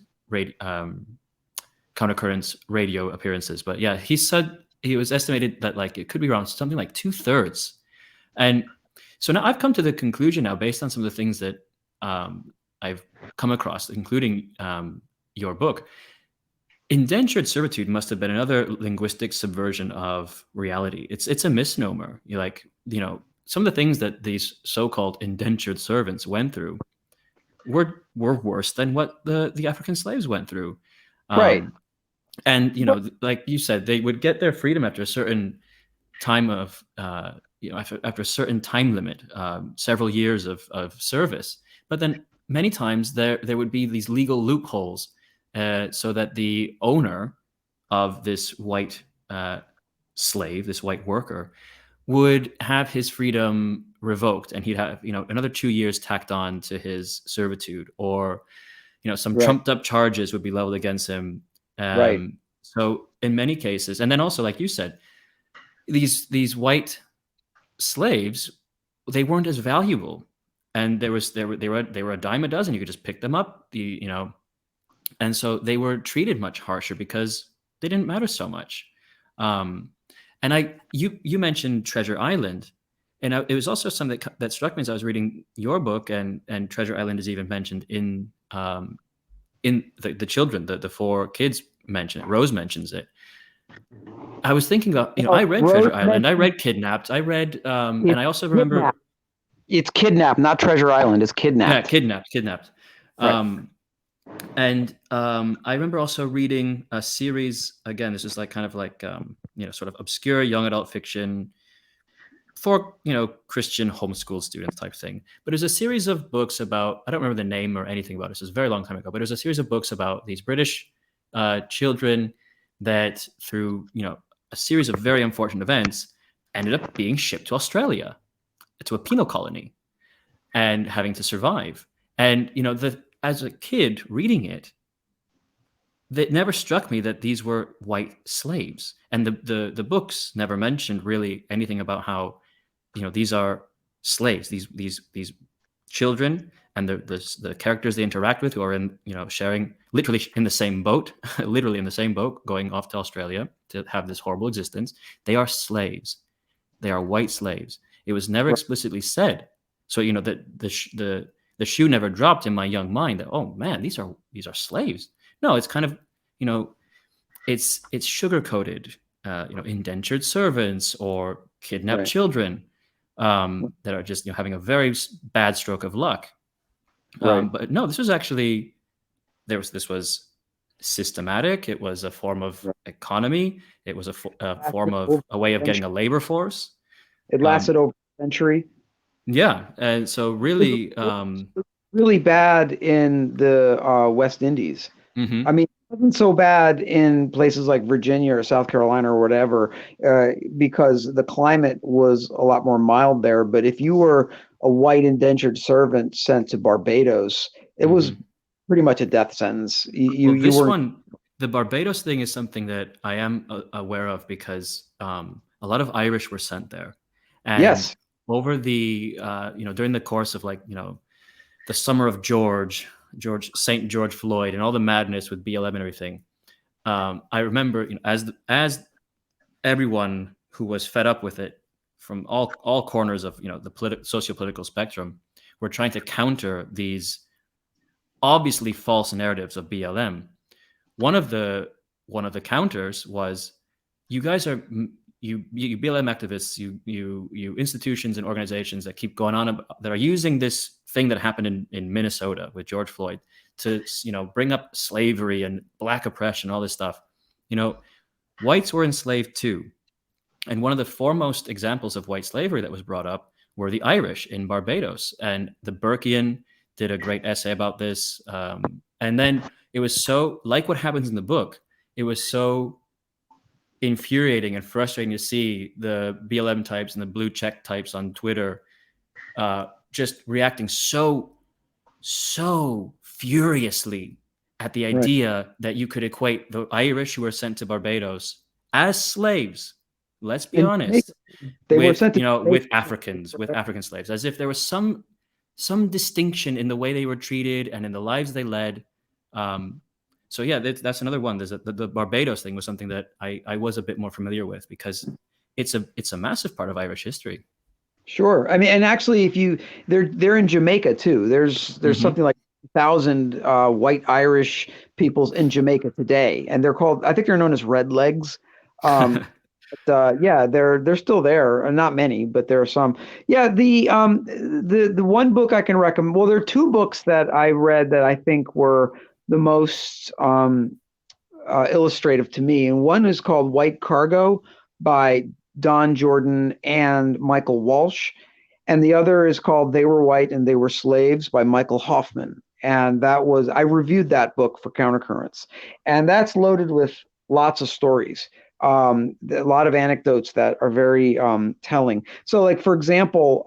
countercurrents radio appearances. But yeah, he said he was estimated that like it could be around something like 2/3. And so now I've come to the conclusion now, based on some of the things that I've come across, including your book. Indentured servitude must have been another linguistic subversion of reality. It's a misnomer. Some of the things that these so-called indentured servants went through were worse than what the African slaves went through. Right. And like you said, they would get their freedom after a certain time of after a certain time limit, several years of service. But then many times there would be these legal loopholes, so that the owner of this white slave, this white worker, would have his freedom revoked, and he'd have another 2 years tacked on to his servitude, or some Right. trumped up charges would be leveled against him. Right. So in many cases, and then also, like you said, these white slaves, they weren't as valuable, and they were a dime a dozen. You could just pick them up, and so they were treated much harsher because they didn't matter so much. And you mentioned Treasure Island, and it was also something that struck me as I was reading your book, and Treasure Island is even mentioned in the children, the four kids mention it. Rose mentions it. I was thinking about, I read Rose Treasure Island, I read Kidnapped, I read, and I also remember, it's Kidnapped, not Treasure Island. It's Kidnapped. yeah, Kidnapped. Right. And I remember also reading a series. Again, this is like kind of like sort of obscure young adult fiction for Christian homeschool students type thing. But there's a series of books about, I don't remember the name or anything about it. This was a very long time ago. But there's a series of books about these British children that, through a series of very unfortunate events, ended up being shipped to Australia, to a penal colony, and having to survive. And as a kid reading it, that never struck me that these were white slaves, and the books never mentioned really anything about how these are slaves, these children, and the characters they interact with, who are in sharing literally in the same boat, literally in the same boat, going off to Australia to have this horrible existence. They are slaves. They are white slaves. It was never explicitly said. So that the shoe never dropped in my young mind that, oh man, these are slaves. No, it's kind of it's sugar coated, indentured servants or kidnapped children that are just having a very bad stroke of luck. But no, this was actually this was systematic. It was a form of economy. It was a form of a way of getting a labor force. It lasted over a century. Yeah, and so really, really bad in the West Indies. Mm-hmm. I mean, it wasn't so bad in places like Virginia or South Carolina or whatever, because the climate was a lot more mild there. But if you were a white indentured servant sent to Barbados, it was pretty much a death sentence. The Barbados thing is something that I am aware of, because a lot of Irish were sent there, and over the during the course of the summer of St. George Floyd and all the madness with BLM and everything, I remember as everyone who was fed up with it from all corners of the socio-political spectrum were trying to counter these obviously false narratives of BLM. One of the counters was, you guys are you BLM activists, you institutions and organizations that keep going on that are using this thing that happened in Minnesota with George Floyd to bring up slavery and black oppression, all this stuff. Whites were enslaved too. And one of the foremost examples of white slavery that was brought up were the Irish in Barbados. And the Burkean did a great essay about this. And then it was so, like what happens in the book, it was so infuriating and frustrating to see the BLM types and the blue check types on Twitter just reacting so furiously at the idea that you could equate the Irish who were sent to Barbados as slaves, let's be honest, with African slaves, as if there was some distinction in the way they were treated and in the lives they led. So yeah, that's another one. There's the Barbados thing was something that I was a bit more familiar with, because it's a massive part of Irish history. Sure. I mean, and actually, they're in Jamaica too. There's something like 1,000 white Irish peoples in Jamaica today, and I think they're known as redlegs. Yeah, they're still there, and not many, but there are some. Yeah, the one book I can recommend. Well, there are two books that I read that I think were the most illustrative to me, and one is called White Cargo by Don Jordan and Michael Walsh, and the other is called They Were White and They Were Slaves by Michael Hoffman. And I reviewed that book for Countercurrents, and that's loaded with lots of stories. A lot of anecdotes that are very telling. So, like, for example,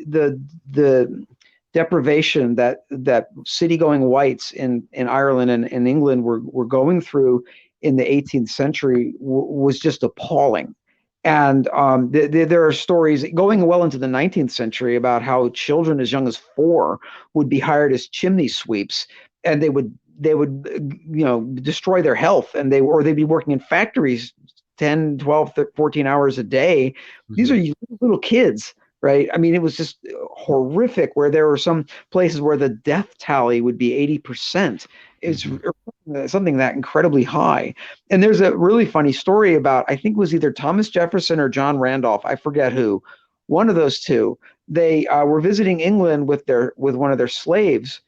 the deprivation that city-going whites in Ireland and in England were going through in the 18th century was just appalling. And there are stories going well into the 19th century about how children as young as 4 would be hired as chimney sweeps, and they would destroy their health, and they'd be working in factories 10, 12, 14 hours a day. Mm-hmm. These are little kids, right? I mean, it was just horrific, where there were some places where the death tally would be 80%. It's something that incredibly high. And there's a really funny story about, I think it was either Thomas Jefferson or John Randolph, I forget who, one of those two. They were visiting England with one of their slaves,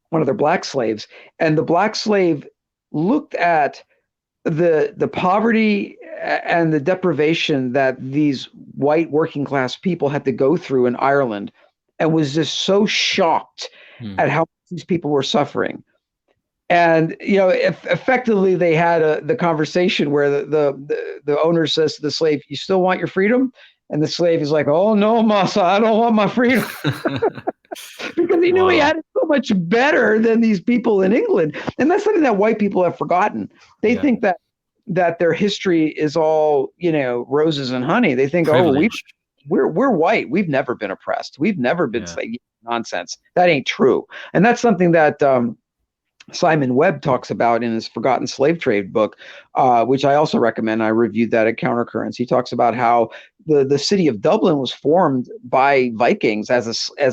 one of their black slaves, and the black slave looked at the poverty and the deprivation that these white working class people had to go through in Ireland, and was just so shocked at how these people were suffering. And effectively they had the conversation where the owner says to the slave, "You still want your freedom?" And the slave is like, "Oh no, massa, I don't want my freedom." Because he knew he had it so much better than these people in England. And that's something that white people have forgotten. They think that their history is all, roses and honey. They think, privilege. We're white. We've never been oppressed. We've never been slave. Nonsense. That ain't true. And that's something that Simon Webb talks about in his Forgotten Slave Trade book, which I also recommend. I reviewed that at Countercurrents. He talks about how the city of Dublin was formed by Vikings as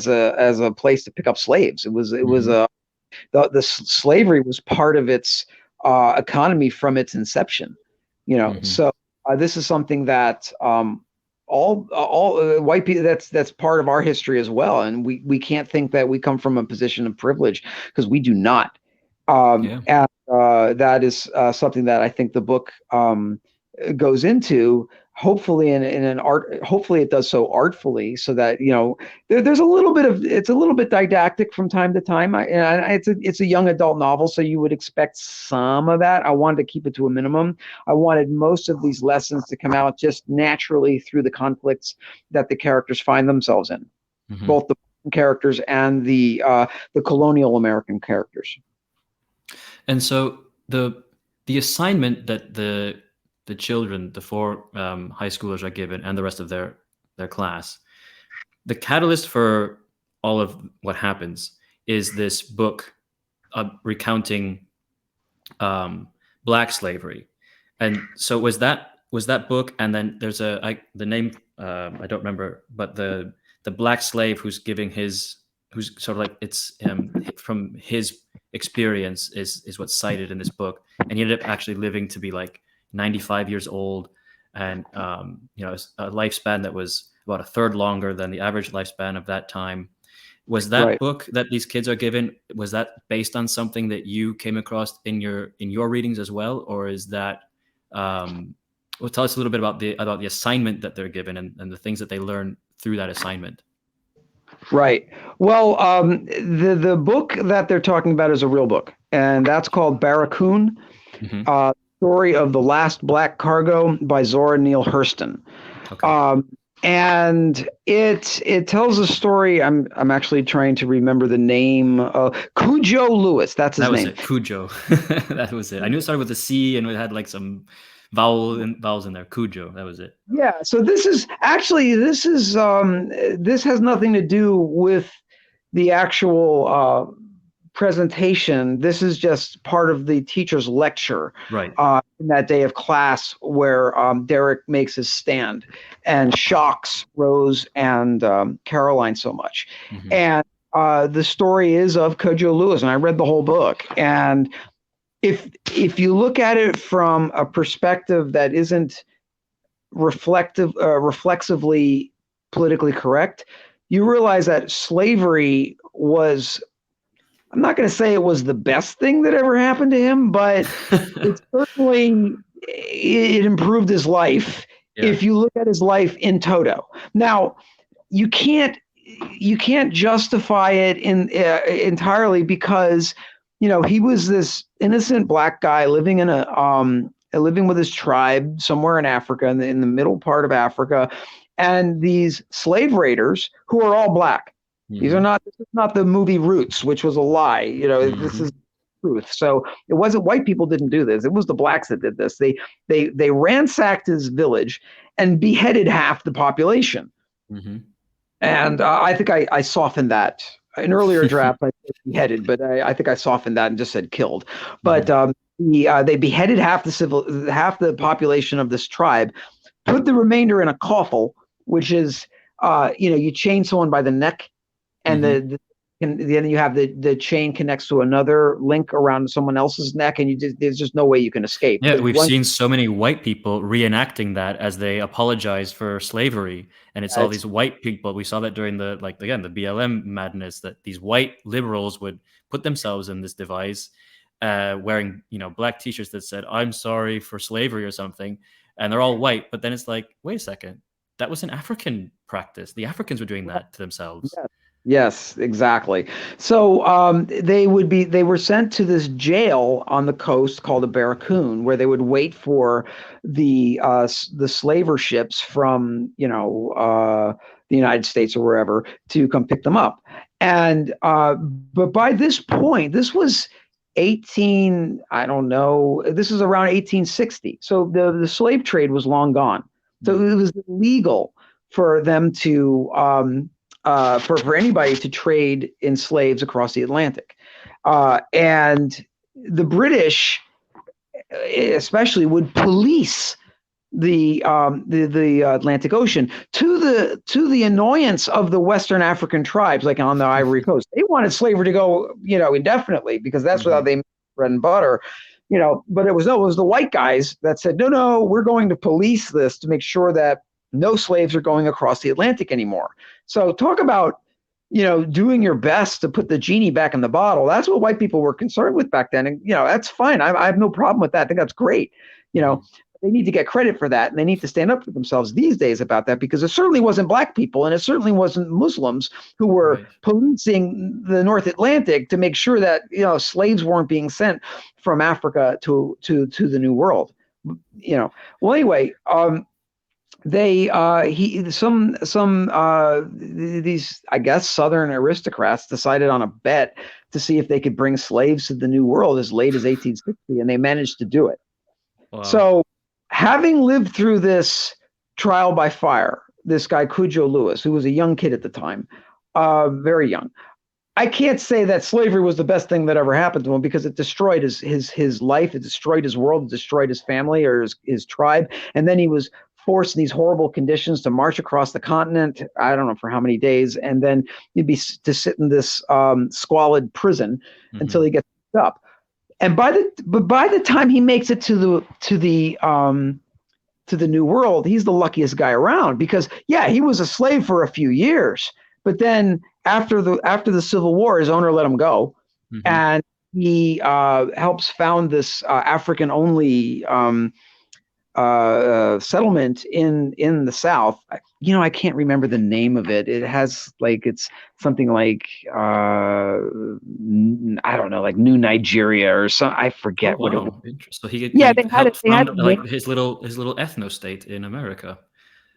a place to pick up slaves. It was the slavery was part of its economy from its inception. So this is something that all white people, that's part of our history as well, and we can't think that we come from a position of privilege, because we do not. And that is something that I think the book goes into, hopefully in an art. Hopefully it does so artfully, so that there's a little bit of, it's a little bit didactic from time to time. It's a young adult novel, so you would expect some of that. I wanted to keep it to a minimum. I wanted most of these lessons to come out just naturally through the conflicts that the characters find themselves in, both the characters and the colonial American characters. And so the assignment that the children, the 4 high schoolers, are given, and the rest of their class, the catalyst for all of what happens is this book recounting black slavery. And so was that was that book, and then there's the name I don't remember, but the black slave who's sort of like it's from his experience is what's cited in this book, and he ended up actually living to be like 95 years old, and a lifespan that was about a third longer than the average lifespan of that time. Was that Right. book that these kids are given, was that based on something that you came across in your readings as well, or is that well, tell us a little bit about the assignment that they're given, and the things that they learn through that assignment. Right. Well, the book that they're talking about is a real book, and that's called Barracoon, Mm-hmm. Story of the Last Black Cargo by Zora Neale Hurston. Okay. And it tells a story. I'm actually trying to remember the name. Cujo Lewis. That's his That was name. it. Cujo. That was it. I knew it started with a C and it had like some vowels in there. Cujo. That was it. Yeah. So this is this has nothing to do with the actual presentation. This is just part of the teacher's lecture Right. in that day of class where Derek makes his stand and shocks Rose and Caroline so much. Mm-hmm. And the story is of Cujo Lewis, and I read the whole book. And if you look at it from a perspective that isn't reflexively politically correct, you realize that slavery was, I'm not going to say it was the best thing that ever happened to him, but it certainly it improved his life. Yeah. If you look at his life in toto. Now, you can't justify it entirely because he was this innocent black guy living in living with his tribe somewhere in Africa, in the middle part of Africa, and these slave raiders who are all black. Mm-hmm. This is not the movie Roots, which was a lie. Mm-hmm. This is truth. So it wasn't white people didn't do this. It was the blacks that did this. They ransacked his village and beheaded half the population. Mm-hmm. And I think I softened that. In earlier drafts, I said beheaded, but I think I softened that and just said killed. But they beheaded half the population of this tribe, put the remainder in a coffle, which is you chain someone by the neck, and mm-hmm. Then you have the chain connects to another link around someone else's neck, and there's just no way you can escape. Yeah, we've seen so many white people reenacting that as they apologize for slavery, and it's all these white people. We saw that during the BLM madness, that these white liberals would put themselves in this device, wearing black T-shirts that said "I'm sorry for slavery" or something, and they're all white. But then it's like, wait a second, that was an African practice. The Africans were doing that to themselves. Yeah. Yes, exactly. So they were sent to this jail on the coast called a barracoon, where they would wait for the slaver ships from the United States or wherever to come pick them up. And but by this point, this was this is around 1860. So the slave trade was long gone. So it was illegal for them to for anybody to trade in slaves across the Atlantic. And the British especially would police the Atlantic Ocean to the annoyance of the Western African tribes, like on the Ivory Coast. They wanted slavery to go, indefinitely, because that's how they made bread and butter. But it was the white guys that said, no, we're going to police this to make sure that no slaves are going across the Atlantic anymore. So talk about, doing your best to put the genie back in the bottle. That's what white people were concerned with back then. And, that's fine. I have no problem with that. I think that's great. They need to get credit for that. And they need to stand up for themselves these days about that, because it certainly wasn't black people, and it certainly wasn't Muslims who were policing the North Atlantic to make sure that, slaves weren't being sent from Africa to the New World. Well, anyway, these I guess Southern aristocrats decided on a bet to see if they could bring slaves to the New World as late as 1860, and they managed to do it. Wow. So, having lived through this trial by fire, this guy Cujo Lewis, who was a young kid at the time, very young, I can't say that slavery was the best thing that ever happened to him because it destroyed his life, it destroyed his world, it destroyed his family or his tribe, and then he was forced in these horrible conditions to march across the continent. I don't know for how many days, and then he'd be to sit in this squalid prison until Hmm. he gets up. And by the time he makes it to the new world, he's the luckiest guy around because yeah, he was a slave for a few years, but then after the Civil War, his owner let him go, Hmm. and he helps found this African only settlement in the South. You know, I can't remember the name of it. It has like it's something like I don't know, like New Nigeria or some. I Oh forget what it was. wow, interesting. So he Yeah, he helped they had found a like name. his little ethno state in America.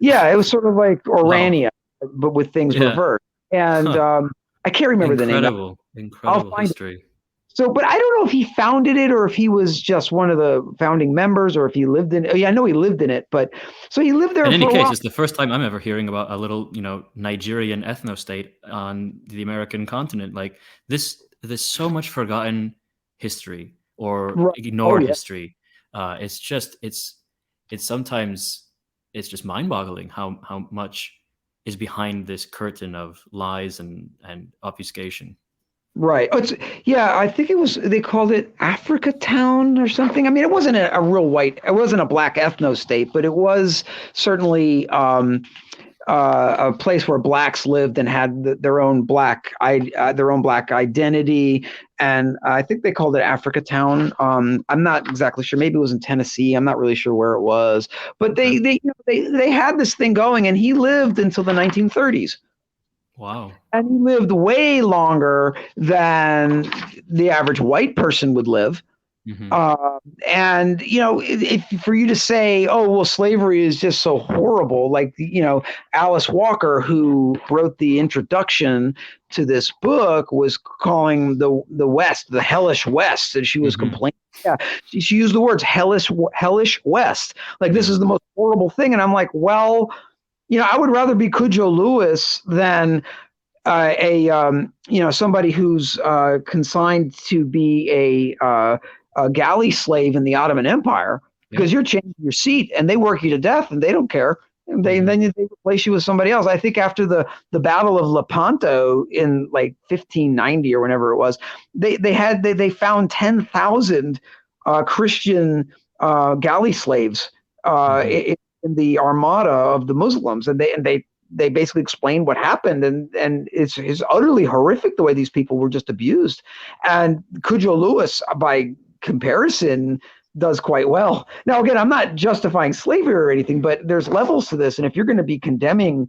Yeah, it was sort of like Wow. Orania, but with things Yeah. reversed. And Huh. I can't remember the name. Incredible. I'll Incredible find it. history. So, but I don't know if he founded it or if he was just one of the founding members or if he lived in it. Oh, yeah, I know he lived in it, but so he lived In there any for a case, while. it's the first time I'm ever hearing about a little, Nigerian ethno state on the American continent. Like there's so much forgotten history or Right. Oh, ignored yeah. history. It's just it's sometimes it's just mind-boggling how much is behind this curtain of lies and obfuscation. Right. Oh, yeah, I think it was, they called it Africa Town or something. I mean, it wasn't a real white, it wasn't a black ethno state, but it was certainly a place where blacks lived and had their own black identity, and I think they called it Africa Town. I'm not exactly sure. Maybe it was in Tennessee. I'm not really sure where it was, but Okay. they had this thing going, and he lived until the 1930s. Wow. And he lived way longer than the average white person would live. Hmm. Uh, and if for you to say, "Oh, well, slavery is just so horrible," like Alice Walker, who wrote the introduction to this book, was calling the West the hellish West, and she was Hmm. complaining. Yeah, she used the words hellish West. Like this Yeah. is the most horrible thing, and I'm like, well, I would rather be Cujo Lewis than somebody who's consigned to be a galley slave in the Ottoman Empire Yeah. because you're changing your seat and they work you to death and they don't care. And Hmm. then they replace you with somebody else. I think after the Battle of Lepanto in like 1590 or whenever it was, they found 10,000 Christian galley slaves Hmm. in the armada of the Muslims, and they basically explain what happened, and it's utterly horrific the way these people were just abused. And Cujo Lewis, by comparison, does quite well. Now, again, I'm not justifying slavery or anything, but there's levels to this, and if you're going to be condemning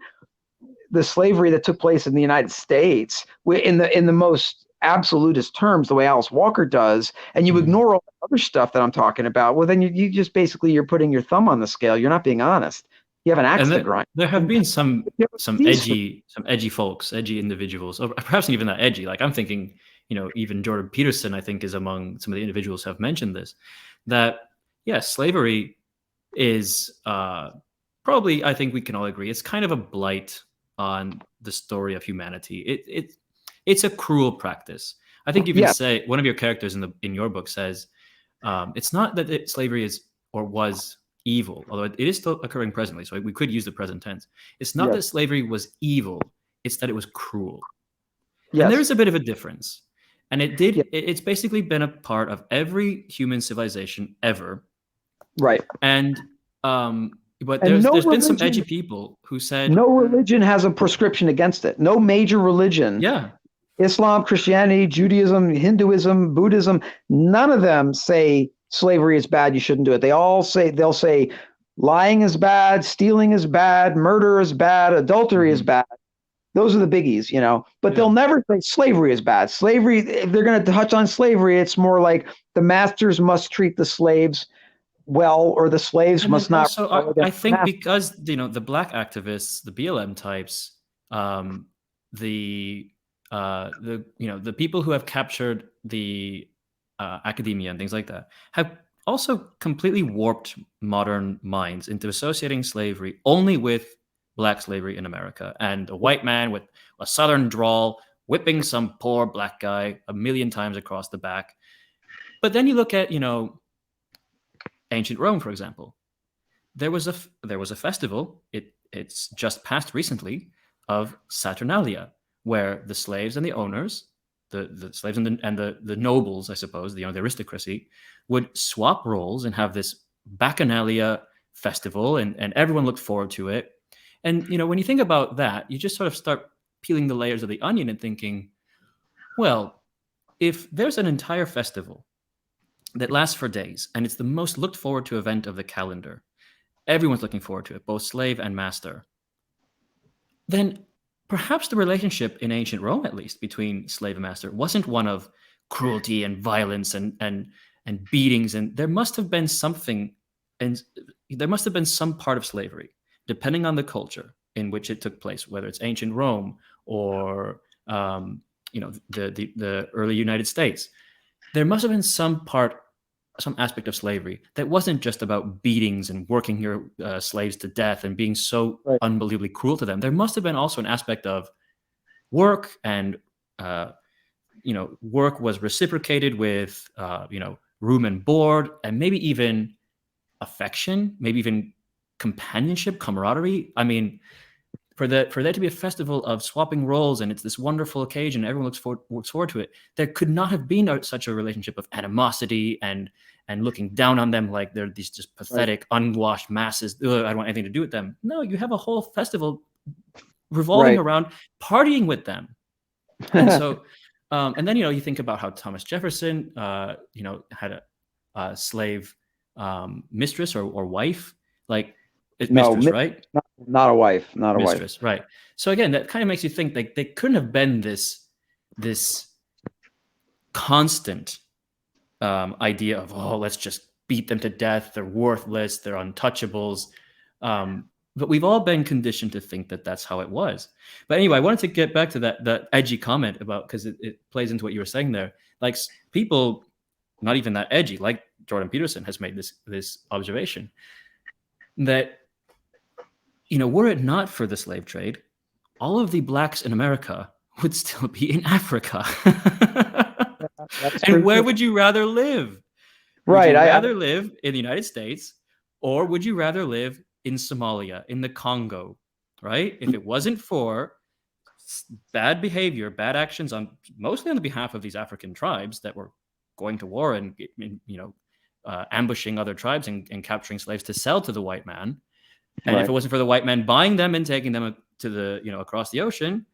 the slavery that took place in the United States in the most absolutist terms, the way Alice Walker does, and you Hmm. ignore all the other stuff that I'm talking about, well, then you just basically you're putting your thumb on the scale. You're not being honest. You have an axe And to grind. there have And been these some edgy folks, edgy individuals, or perhaps not even that edgy. Like I'm thinking, even Jordan Peterson, I think, is among some of the individuals who have mentioned this. That yes, slavery is probably, I think we can all agree, it's kind of a blight on the story of humanity. It's a cruel practice. I think you even yeah, say one of your characters in your book says it's not that slavery is or was evil, although it is still occurring presently. So we could use the present tense. It's not that yes, slavery was evil; it's that it was cruel, and there yes, is a bit of a difference. And yeah, it's basically been a part of every human civilization ever. right. And but And there's been some edgy people who said, no religion has a prescription against it. No major religion, yeah. Islam, Christianity, Judaism, Hinduism, Buddhism, none of them say slavery is bad, you shouldn't do it. They'll say lying is bad, stealing is bad, murder is bad, adultery is Hmm. bad. Those are the biggies, but they'll Yeah. never say slavery is bad. Slavery, if they're going to touch on slavery, it's more like the masters must treat the slaves well, or the slaves And then must not also, rebel I against the think master. because the black activists, the BLM types, um, the people who have captured the academia and things like that have also completely warped modern minds into associating slavery only with black slavery in America, and a white man with a southern drawl whipping some poor black guy a million times across the back. But then you look at, ancient Rome, for example. There was a festival. It's just passed recently, of Saturnalia, where the slaves and the owners, the slaves and the nobles, I suppose, the aristocracy, would swap roles and have this Bacchanalia festival, and everyone looked forward to it. And when you think about that, you just sort of start peeling the layers of the onion and thinking, well, if there's an entire festival that lasts for days and it's the most looked forward to event of the calendar, everyone's looking forward to it, both slave and master, then perhaps the relationship in ancient Rome, at least, between slave and master wasn't one of cruelty and violence and beatings. And there must have been something, and there must have been some part of slavery, depending on the culture in which it took place, whether it's ancient Rome or the early United States. There must have been some aspect of slavery that wasn't just about beatings and working your slaves to death and being so Right. unbelievably cruel to them. There must have been also an aspect of work, and work was reciprocated with room and board, and maybe even affection, maybe even companionship, camaraderie. I mean, for there to be a festival of swapping roles, and it's this wonderful occasion, everyone looks forward to it, there could not have been such a relationship of animosity and looking down on them like they're these just pathetic, right, unwashed masses. Ugh, I don't want anything to do with them. No, you have a whole festival revolving around partying with them. And so, and then you think about how Thomas Jefferson, had a slave mistress or wife, like mistress, right? Not a wife, not a mistress, wife. Right. So again, that kind of makes you think like they couldn't have been this constant idea of, oh, let's just beat them to death. They're worthless. They're untouchables. But we've all been conditioned to think that that's how it was. But anyway, I wanted to get back to that edgy comment about, because it plays into what you were saying there. Like people, not even that edgy, like Jordan Peterson has made this observation that, were it not for the slave trade, all of the blacks in America would still be in Africa. And where would you rather live? Right. Would you rather live in the United States, or would you rather live in Somalia, in the Congo, right? If it wasn't for bad behavior, bad actions mostly on the behalf of these African tribes that were going to war and ambushing other tribes and capturing slaves to sell to the white man. And if it wasn't for the white man buying them and taking them to the across the ocean,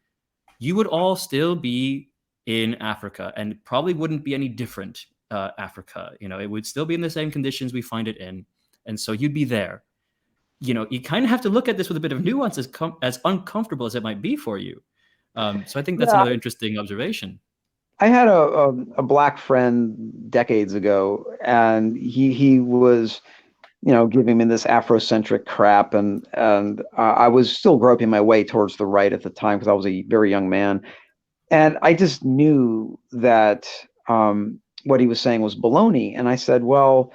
you would all still be in Africa, and probably wouldn't be any different. Africa, it would still be in the same conditions we find it in, and so you'd be there. You kind of have to look at this with a bit of nuance, as uncomfortable as it might be for you. So I think that's another interesting observation. I had a black friend decades ago, and he was, giving me this Afrocentric crap, and I was still groping my way towards the right at the time because I was a very young man, and I just knew that what he was saying was baloney. And I said, well,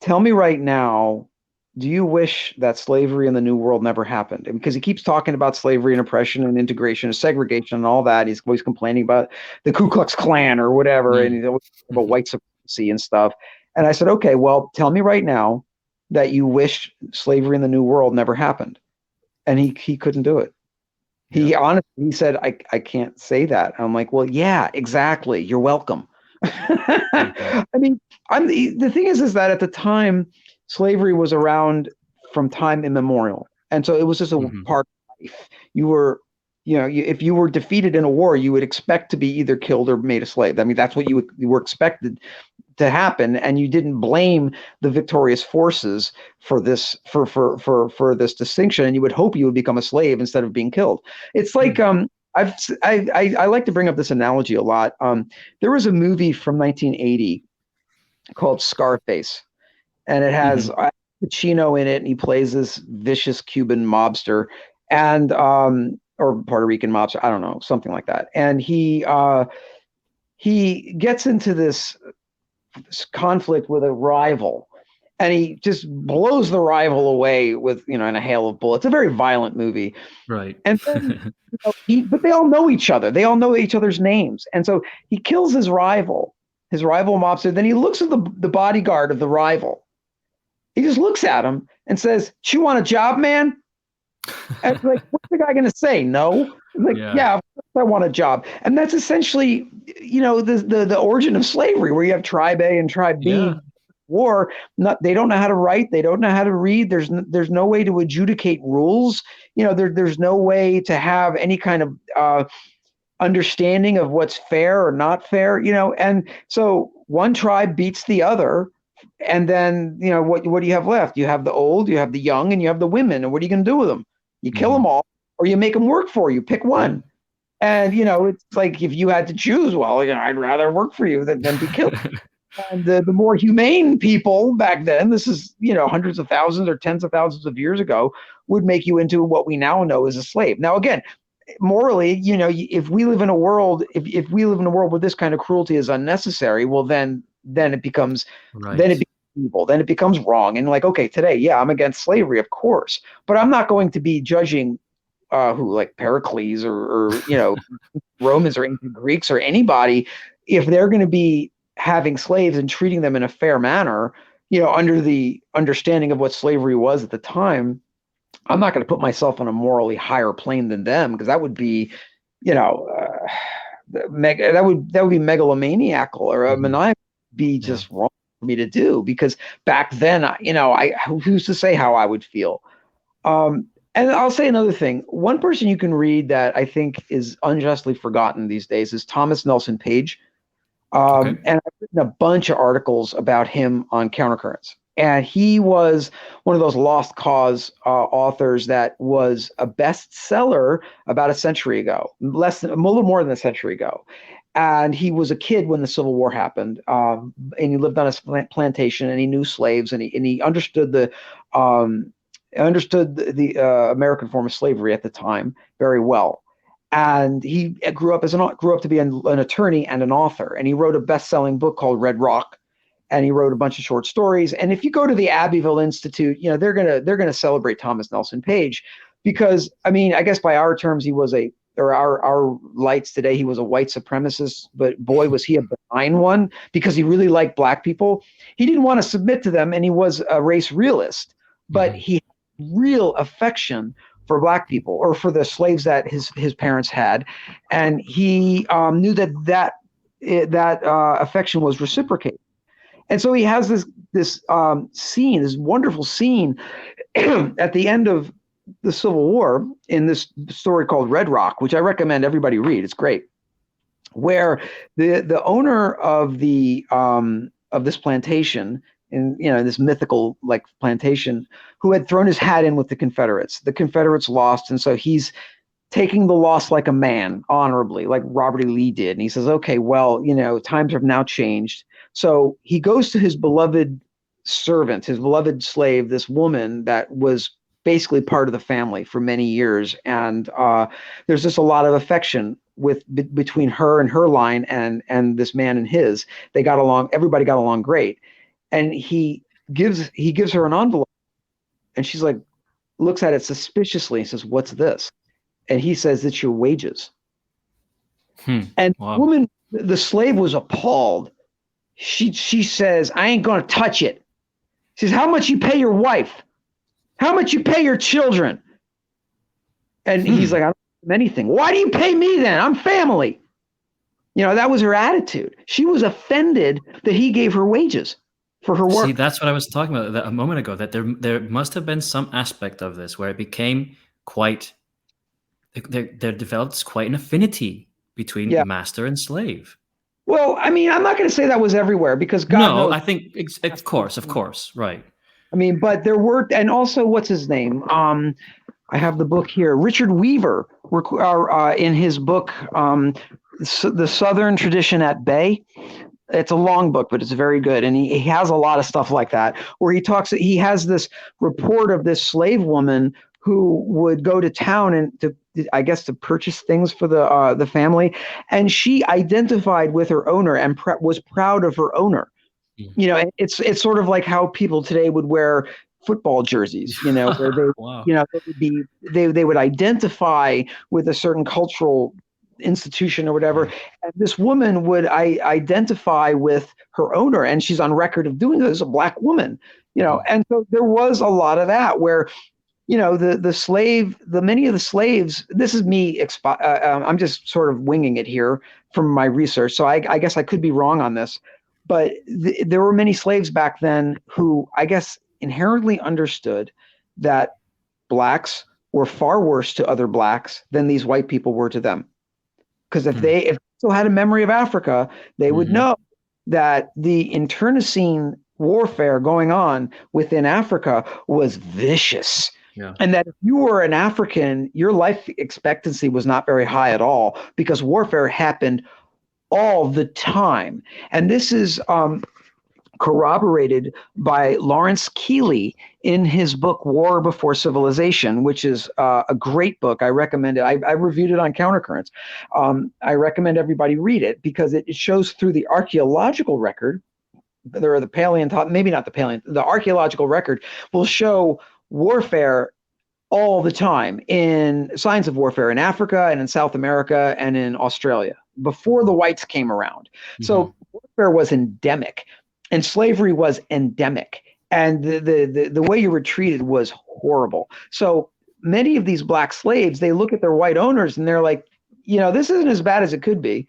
tell me right now, do you wish that slavery in the New World never happened? And because he keeps talking about slavery and oppression and integration and segregation and all that. He's always complaining about the Ku Klux Klan or whatever, and he's always about white supremacy and stuff. And I said, okay, well, tell me right now that you wish slavery in the New World never happened. And he couldn't do it. Yeah. He said, I can't say that. I'm like, well, yeah, exactly. You're welcome. I mean, the thing is that at the time, slavery was around from time immemorial. And so it was just a part of life. You were, if you were defeated in a war, you would expect to be either killed or made a slave. I mean, that's what you were expected to happen. And you didn't blame the victorious forces for this, for this distinction. And you would hope you would become a slave instead of being killed. It's like, I like to bring up this analogy a lot. There was a movie from 1980 called Scarface, and it has Pacino in it, and he plays this vicious Cuban mobster, and or Puerto Rican mobster, I don't know, something like that. And he gets into this conflict with a rival, and he just blows the rival away with, in a hail of bullets. It's a very violent movie. Right. And then, but they all know each other. They all know each other's names. And so he kills his rival mobster. Then he looks at the bodyguard of the rival. He just looks at him and says, "You want a job, man?" And it's like, what's the guy going to say? No. Like, yeah, of course I want a job. And that's essentially, the origin of slavery, where you have tribe A and tribe B. Yeah. War. They don't know how to write. They don't know how to read. There's no way to adjudicate rules. There's no way to have any kind of understanding of what's fair or not fair. And so one tribe beats the other. And then, what do you have left? You have the old, you have the young, and you have the women. And what are you going to do with them? You kill them all, or you make them work for you. Pick one. And, it's like, if you had to choose, well, I'd rather work for you than be killed. And the more humane people back then, this is, hundreds of thousands or tens of thousands of years ago, would make you into what we now know as a slave. Now, again, morally, if we live in a world, if we live in a world where this kind of cruelty is unnecessary, well, then it becomes, evil, then it becomes wrong. And like, okay, today, yeah, I'm against slavery, of course, but I'm not going to be judging who, like Pericles or Romans or ancient Greeks or anybody, if they're going to be having slaves and treating them in a fair manner, under the understanding of what slavery was at the time. I'm not going to put myself on a morally higher plane than them, because that would be, that would be megalomaniacal, or maniacal, be just wrong for me to do, because back then, who's to say how I would feel? And I'll say another thing. One person you can read that I think is unjustly forgotten these days is Thomas Nelson Page. And I've written a bunch of articles about him on Countercurrents. And he was one of those lost cause authors that was a bestseller about a century ago, a little more than a century ago. And he was a kid when the Civil War happened, and he lived on a plantation, and he knew slaves, and he understood the American form of slavery at the time very well. And he grew up to be an attorney and an author. And he wrote a best-selling book called Red Rock, and he wrote a bunch of short stories. And if you go to the Abbeville Institute, they're gonna celebrate Thomas Nelson Page, because I guess by our terms, he was our lights today, he was a white supremacist, but boy, was he a benign one, because he really liked black people. He didn't want to submit to them, and he was a race realist, but he had real affection for black people, or for the slaves that his parents had, and he knew that affection was reciprocated. And so he has this wonderful scene at the end of the Civil War in this story called Red Rock, which I recommend everybody read. It's great, where the owner of this plantation, in this mythical like plantation, who had thrown his hat in with the Confederates. The Confederates lost, and so he's taking the loss like a man, honorably, like Robert E. Lee did. And he says, okay, well, times have now changed. So he goes to his beloved servant, his beloved slave, this woman that was basically part of the family for many years. And there's just a lot of affection between her and her line and this man and his. They got along, everybody got along great. And he gives her an envelope, and she's like, looks at it suspiciously and says, "What's this?" And he says, "It's your wages." And woman, the slave, was appalled. She says, "I ain't gonna touch it." She says, "How much you pay your wife? How much you pay your children?" And he's like, "I don't pay anything." "Why do you pay me then? I'm family." That was her attitude. She was offended that he gave her wages for her work. See, that's what I was talking about a moment ago, that there must have been some aspect of this where it became there developed quite an affinity between master and slave. Well, I'm not going to say that was everywhere, because God knows. I think, of course, right. But there were, and also, what's his name? I have the book here. Richard Weaver, in his book, The Southern Tradition at Bay. It's a long book, but it's very good. And he has a lot of stuff like that, where he has this report of this slave woman who would go to town and to purchase things for the family. And she identified with her owner and was proud of her owner. Mm. It's sort of like how people today would wear football jerseys, where they, Wow. they would be they would identify with a certain cultural institution or whatever. Yeah. And this woman would identify with her owner, and she's on record of doing this as a black woman, Mm. and so there was a lot of that where the many of the slaves, this is me, I'm just sort of winging it here from my research. So I guess I could be wrong on this, but there were many slaves back then who I guess inherently understood that blacks were far worse to other blacks than these white people were to them. Because if Mm. they still had a memory of Africa, they would Mhm. know that the internecine warfare going on within Africa was vicious. Yeah. And that if you were an African, your life expectancy was not very high at all because warfare happened all the time. And this is corroborated by Lawrence Keeley in his book War Before Civilization, which is a great book. I recommend it. I reviewed it on Countercurrents. I recommend everybody read it because it shows through the archaeological record. There are the paleontological, maybe not the paleontological, the archaeological record will show warfare all the time in signs of warfare in Africa and in South America and in Australia before the whites came around. Mhm. So warfare was endemic and slavery was endemic. And the way you were treated was horrible. So many of these black slaves, they look at their white owners and they're like, this isn't as bad as it could be.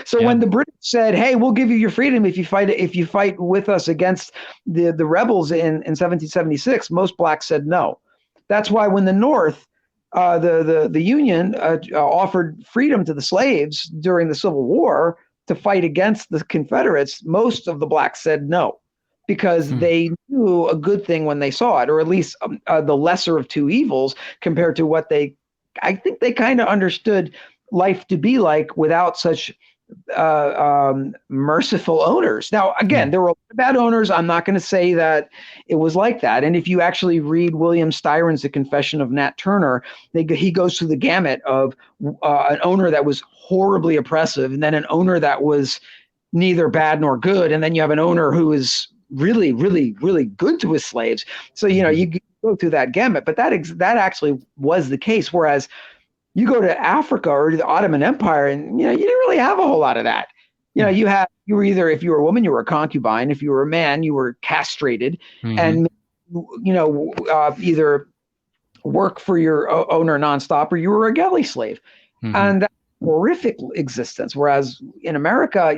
So Yeah. when the British said, "Hey, we'll give you your freedom if you fight with us against the rebels in 1776," most blacks said no. That's why when the North, the Union, offered freedom to the slaves during the Civil War to fight against the Confederates, most of the blacks said no because Mm. they knew a good thing when they saw it, or at least the lesser of two evils compared to what I think they kind of understood life to be like without such merciful owners. Now, again, Mm. there were bad owners. I'm not going to say that it was like that. And if you actually read William Styron's The Confession of Nat Turner, he goes through the gamut of an owner that was horribly oppressive, and then an owner that was neither bad nor good, and then you have an owner who is really, really, really good to his slaves. So Mhm. you go through that gamut, but that actually was the case. Whereas you go to Africa or the Ottoman Empire, and you didn't really have a whole lot of that. Mm. You were either, if you were a woman, you were a concubine. If you were a man, you were castrated, Mhm. and either work for your owner nonstop, or you were a galley slave, Mhm. and that's a horrific existence. Whereas in America,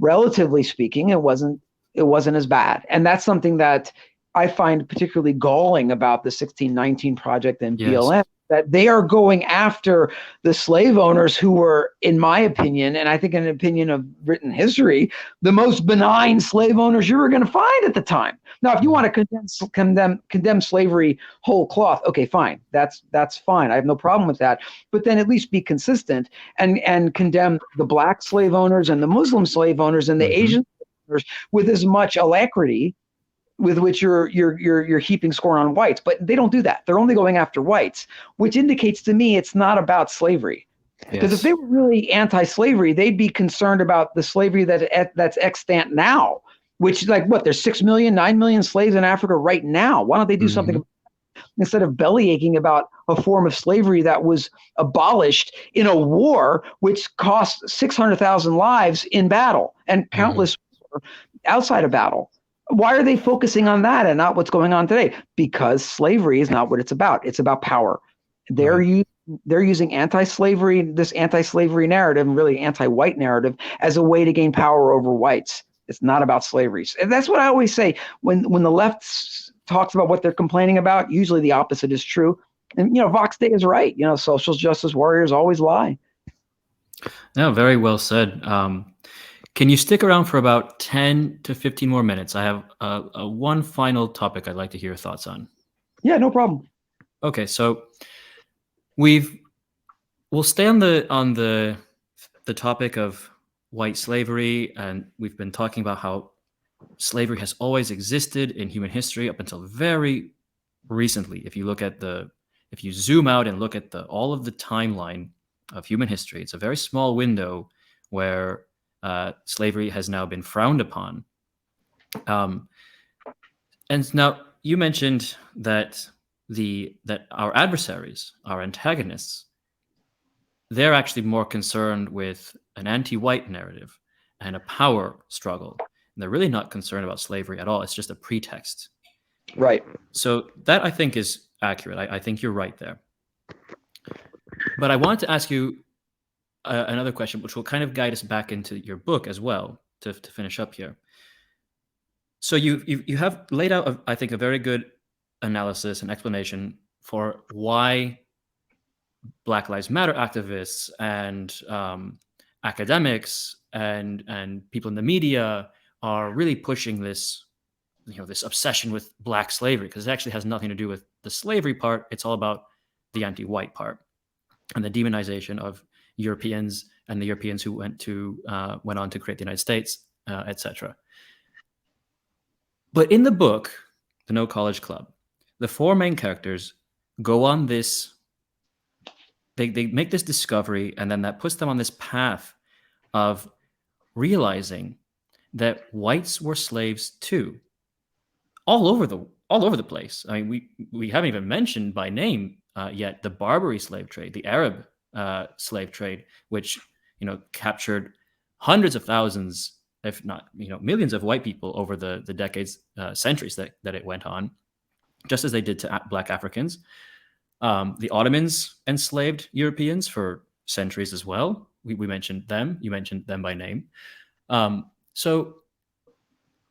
relatively speaking, it wasn't as bad, and that's something that I find particularly galling about the 1619 Project and Yes. BLM, that they are going after the slave owners who were, in my opinion, and I think in an opinion of written history, the most benign slave owners you were going to find at the time. Now, if you Mhm. want to condemn slavery whole cloth, okay, fine. That's fine. I have no problem with that. But then at least be consistent and condemn the black slave owners and the Muslim slave owners and the Mhm. Asian owners with as much alacrity with which you're heaping scorn on whites. But they don't do that. They're only going after whites, which indicates to me it's not about slavery. Because if Yes. they were really anti-slavery, they'd be concerned about the slavery that's extant now, which, like, what, there's 6 million, 9 million slaves in Africa right now. Why don't they do something Mhm. instead of belly aching about a form of slavery that was abolished in a war which cost 600,000 lives in battle and Mhm. countless outside of battle? Why are they focusing on that and not what's going on today? Because slavery is not what it's about. It's about power. They're Right. using this anti-slavery narrative, and really anti-white narrative, as a way to gain power over whites. It's not about slavery. And that's what I always say when the left talks about what they're complaining about. Usually the opposite is true. And Vox Day is right. Social justice warriors always lie. No, very well said. Can you stick around for about 10 to 15 more minutes? I have one final topic I'd like to hear your thoughts on. Yeah, no problem. Okay, so we've we'll stay on the topic of white slavery, and we've been talking about how slavery has always existed in human history up until very recently. If you zoom out and look at all of the timeline of human history, it's a very small window where slavery has now been frowned upon. And now you mentioned that our adversaries, our antagonists, they're actually more concerned with an anti-white narrative and a power struggle. And they're really not concerned about slavery at all. It's just a pretext. Right. So that, I think, is accurate. I think you're right there. But I wanted to ask you another question, which will kind of guide us back into your book as well, to finish up here. So you have laid out, I think, a very good analysis and explanation for why Black Lives Matter activists and academics and people in the media are really pushing this, this obsession with Black slavery, because it actually has nothing to do with the slavery part. It's all about the anti-white part and the demonization of Europeans and the Europeans who went on to create the United States, etc. But in the book, The No College Club, the four main characters go on this. They make this discovery, and then that puts them on this path of realizing that whites were slaves too, all over the place. I mean, we haven't even mentioned by name yet the Barbary slave trade, the Arab slave trade, which captured hundreds of thousands, if not millions of white people over the decades, centuries that it went on, just as they did to Black Africans. The Ottomans enslaved Europeans for centuries as well. We mentioned them. You mentioned them by name. So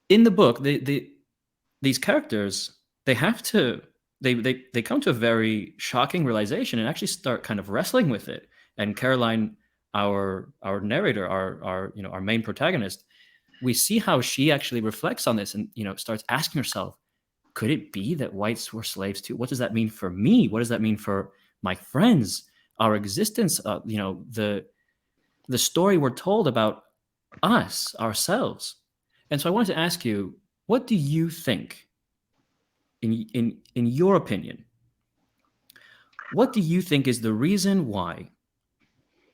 in the book, these characters, they come to a very shocking realization and actually start kind of wrestling with it. And Caroline, our narrator, our main protagonist, we see how she actually reflects on this and starts asking herself, could it be that whites were slaves too? What does that mean for me? What does that mean for my friends, our existence? The story we're told about us, ourselves. And so I wanted to ask you, what do you think, in your opinion, what do you think is the reason why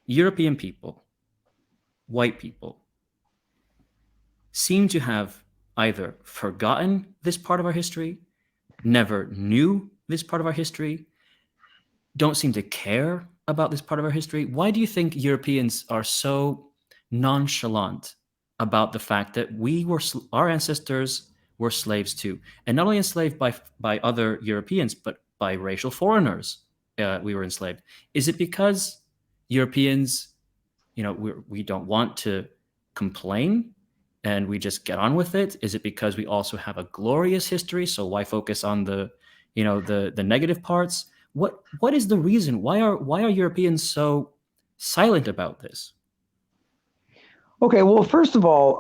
European people, white people, seem to have either forgotten this part of our history, never knew this part of our history, don't seem to care about this part of our history? Why do you think Europeans are so nonchalant about the fact that our ancestors were slaves too, and not only enslaved by other Europeans, but by racial foreigners? We were enslaved. Is it because Europeans, we don't want to complain and we just get on with it? Is it because we also have a glorious history, so why focus on the negative parts? What is the reason? Why are Europeans so silent about this? Okay, well, first of all,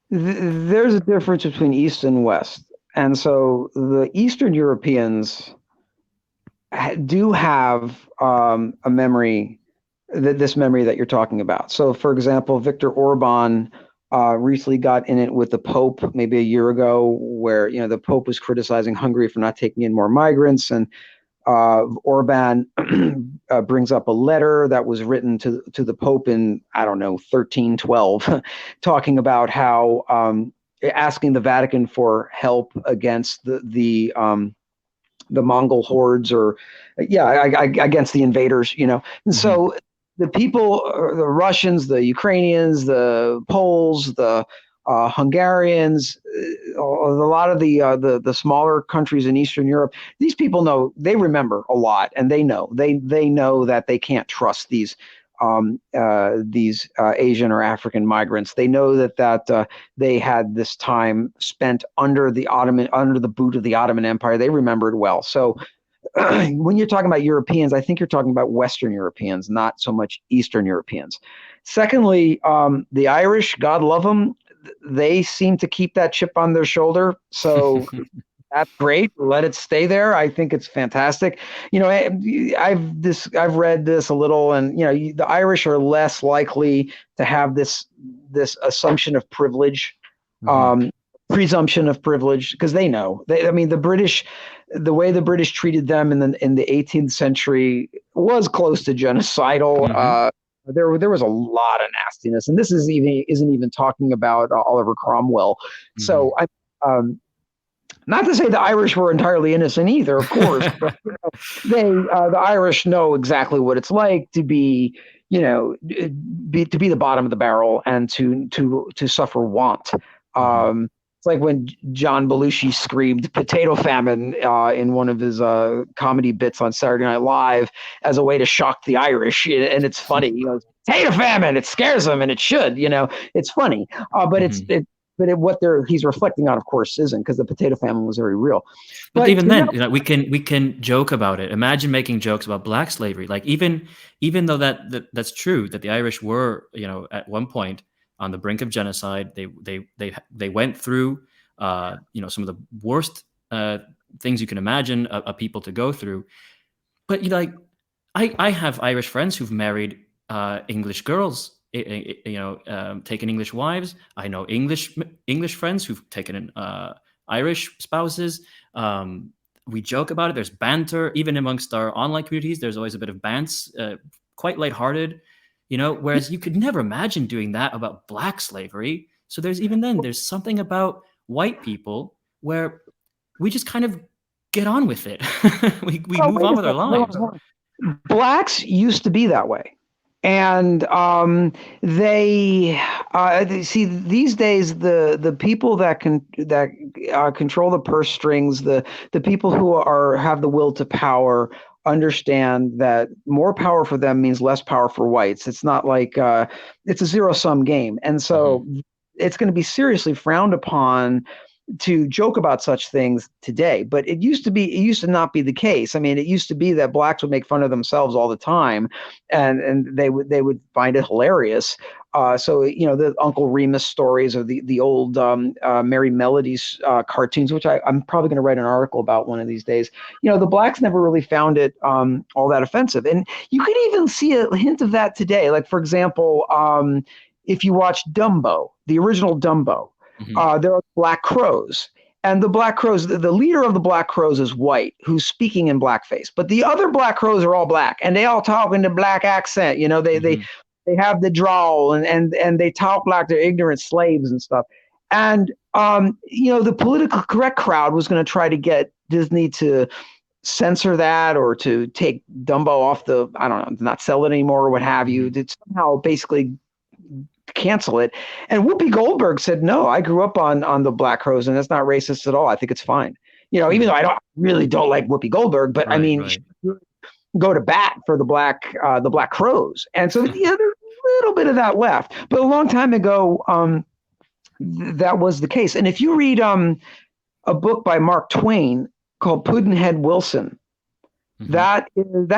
there's a difference between East and West. And so the Eastern Europeans do have a memory, this memory that you're talking about. So, for example, Viktor Orban recently got in it with the Pope maybe a year ago, where the Pope was criticizing Hungary for not taking in more migrants, and Orban brings up a letter that was written to the Pope in 1312, talking about how asking the Vatican for help against the Mongol hordes, or against the invaders, And Mm-hmm. so the people, the Russians, the Ukrainians, the Poles, the Hungarians, a lot of the smaller countries in Eastern Europe, these people they remember a lot, and they know that they can't trust these Asian or African migrants. They know that they had this time spent under the boot of the Ottoman Empire. They remember it well. So when you're talking about Europeans, I think you're talking about Western Europeans, not so much Eastern Europeans. Secondly, the Irish, God love them, they seem to keep that chip on their shoulder. So that's great. Let it stay there. I think it's fantastic. I've read this a little, and the Irish are less likely to have this assumption of privilege, presumption of privilege, because they know. The way the British treated them in the 18th century was close to genocidal. there was a lot of nastiness, and this isn't even talking about Oliver Cromwell. So I. Not to say the Irish were entirely innocent either, of course, but the Irish know exactly what it's like to be, to be the bottom of the barrel and to suffer want. It's like when John Belushi screamed "potato famine" in one of his comedy bits on Saturday Night Live as a way to shock the Irish, and it's funny. Potato famine. It scares them, and it should. It's funny, but what he's reflecting on, of course, isn't, because the potato famine was very real. But even then, we can joke about it. Imagine making jokes about black slavery. Like even though that's true, that the Irish were, at one point on the brink of genocide. They went through, some of the worst things you can imagine a people to go through. But I have Irish friends who've married English girls, taken English wives. I know English friends who've taken Irish spouses. We joke about it. There's banter even amongst our online communities. There's always a bit of bants, quite lighthearted, whereas you could never imagine doing that about black slavery. So there's something about white people where we just kind of get on with it. we move on with our lives. Blacks used to be that way. And they see these days the people that control the purse strings, the people who have the will to power, understand that more power for them means less power for whites. It's not like it's a zero-sum game, and so it's going to be seriously frowned upon to joke about such things today. But it used to not be the case. I mean, it used to be that blacks would make fun of themselves all the time, and they would find it hilarious. So the Uncle Remus stories, or the old Merry Melodies cartoons, which I'm probably going to write an article about one of these days. The blacks never really found it all that offensive, and you could even see a hint of that today. Like, for example, if you watch Dumbo, the original Dumbo. There are black crows, and the black crows, the leader of the black crows is white, who's speaking in blackface, but the other black crows are all black, and they all talk in the black accent. They have the drawl, and they talk like they're ignorant slaves and stuff. And the political correct crowd was going to try to get Disney to censor that, or to take Dumbo off not sell it anymore, or what have you, to somehow basically cancel it. And Whoopi Goldberg said, no, I grew up on the black crows, and that's not racist at all. I think it's fine. Even though I really don't like Whoopi Goldberg, but go to bat for the black crows. And so there's a little bit of that left, but a long time ago, that was the case. And if you read a book by Mark Twain called Pudd'nhead Wilson, that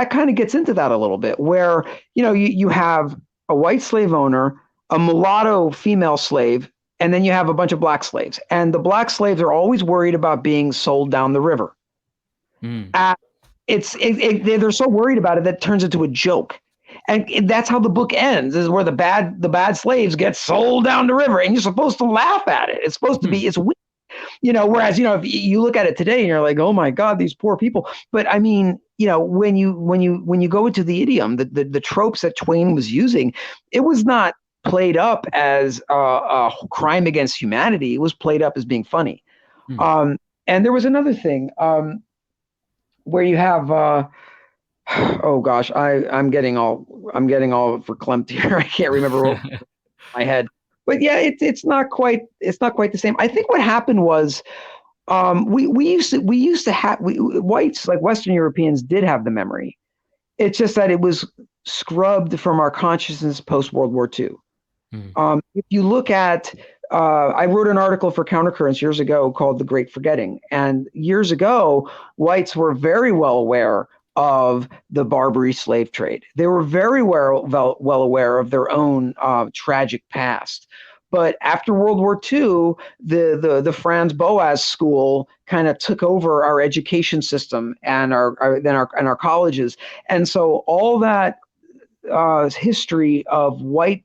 kind of gets into that a little bit, where you have a white slave owner, a mulatto female slave, and then you have a bunch of black slaves. And the black slaves are always worried about being sold down the river. They're so worried about it that it turns into a joke. And that's how the book ends, is where the bad slaves get sold down the river, and you're supposed to laugh at it. It's supposed to be, it's weird. Whereas, if you look at it today and you're like, oh my God, these poor people. But I mean, when you go into the idiom, the tropes that Twain was using, it was not played up as a crime against humanity. It was played up as being funny. And there was another thing where you have oh gosh, I'm getting all verklempt here. I can't remember what my head. But yeah, it's not quite the same. I think what happened was we used to have whites, like Western Europeans, did have the memory. It's just that it was scrubbed from our consciousness post World War II. If you look at, I wrote an article for Countercurrents years ago called "The Great Forgetting," and years ago, whites were very well aware of the Barbary slave trade. They were very well aware of their own tragic past. But after World War II, the Franz Boas school kind of took over our education system and our colleges, and so all that history of white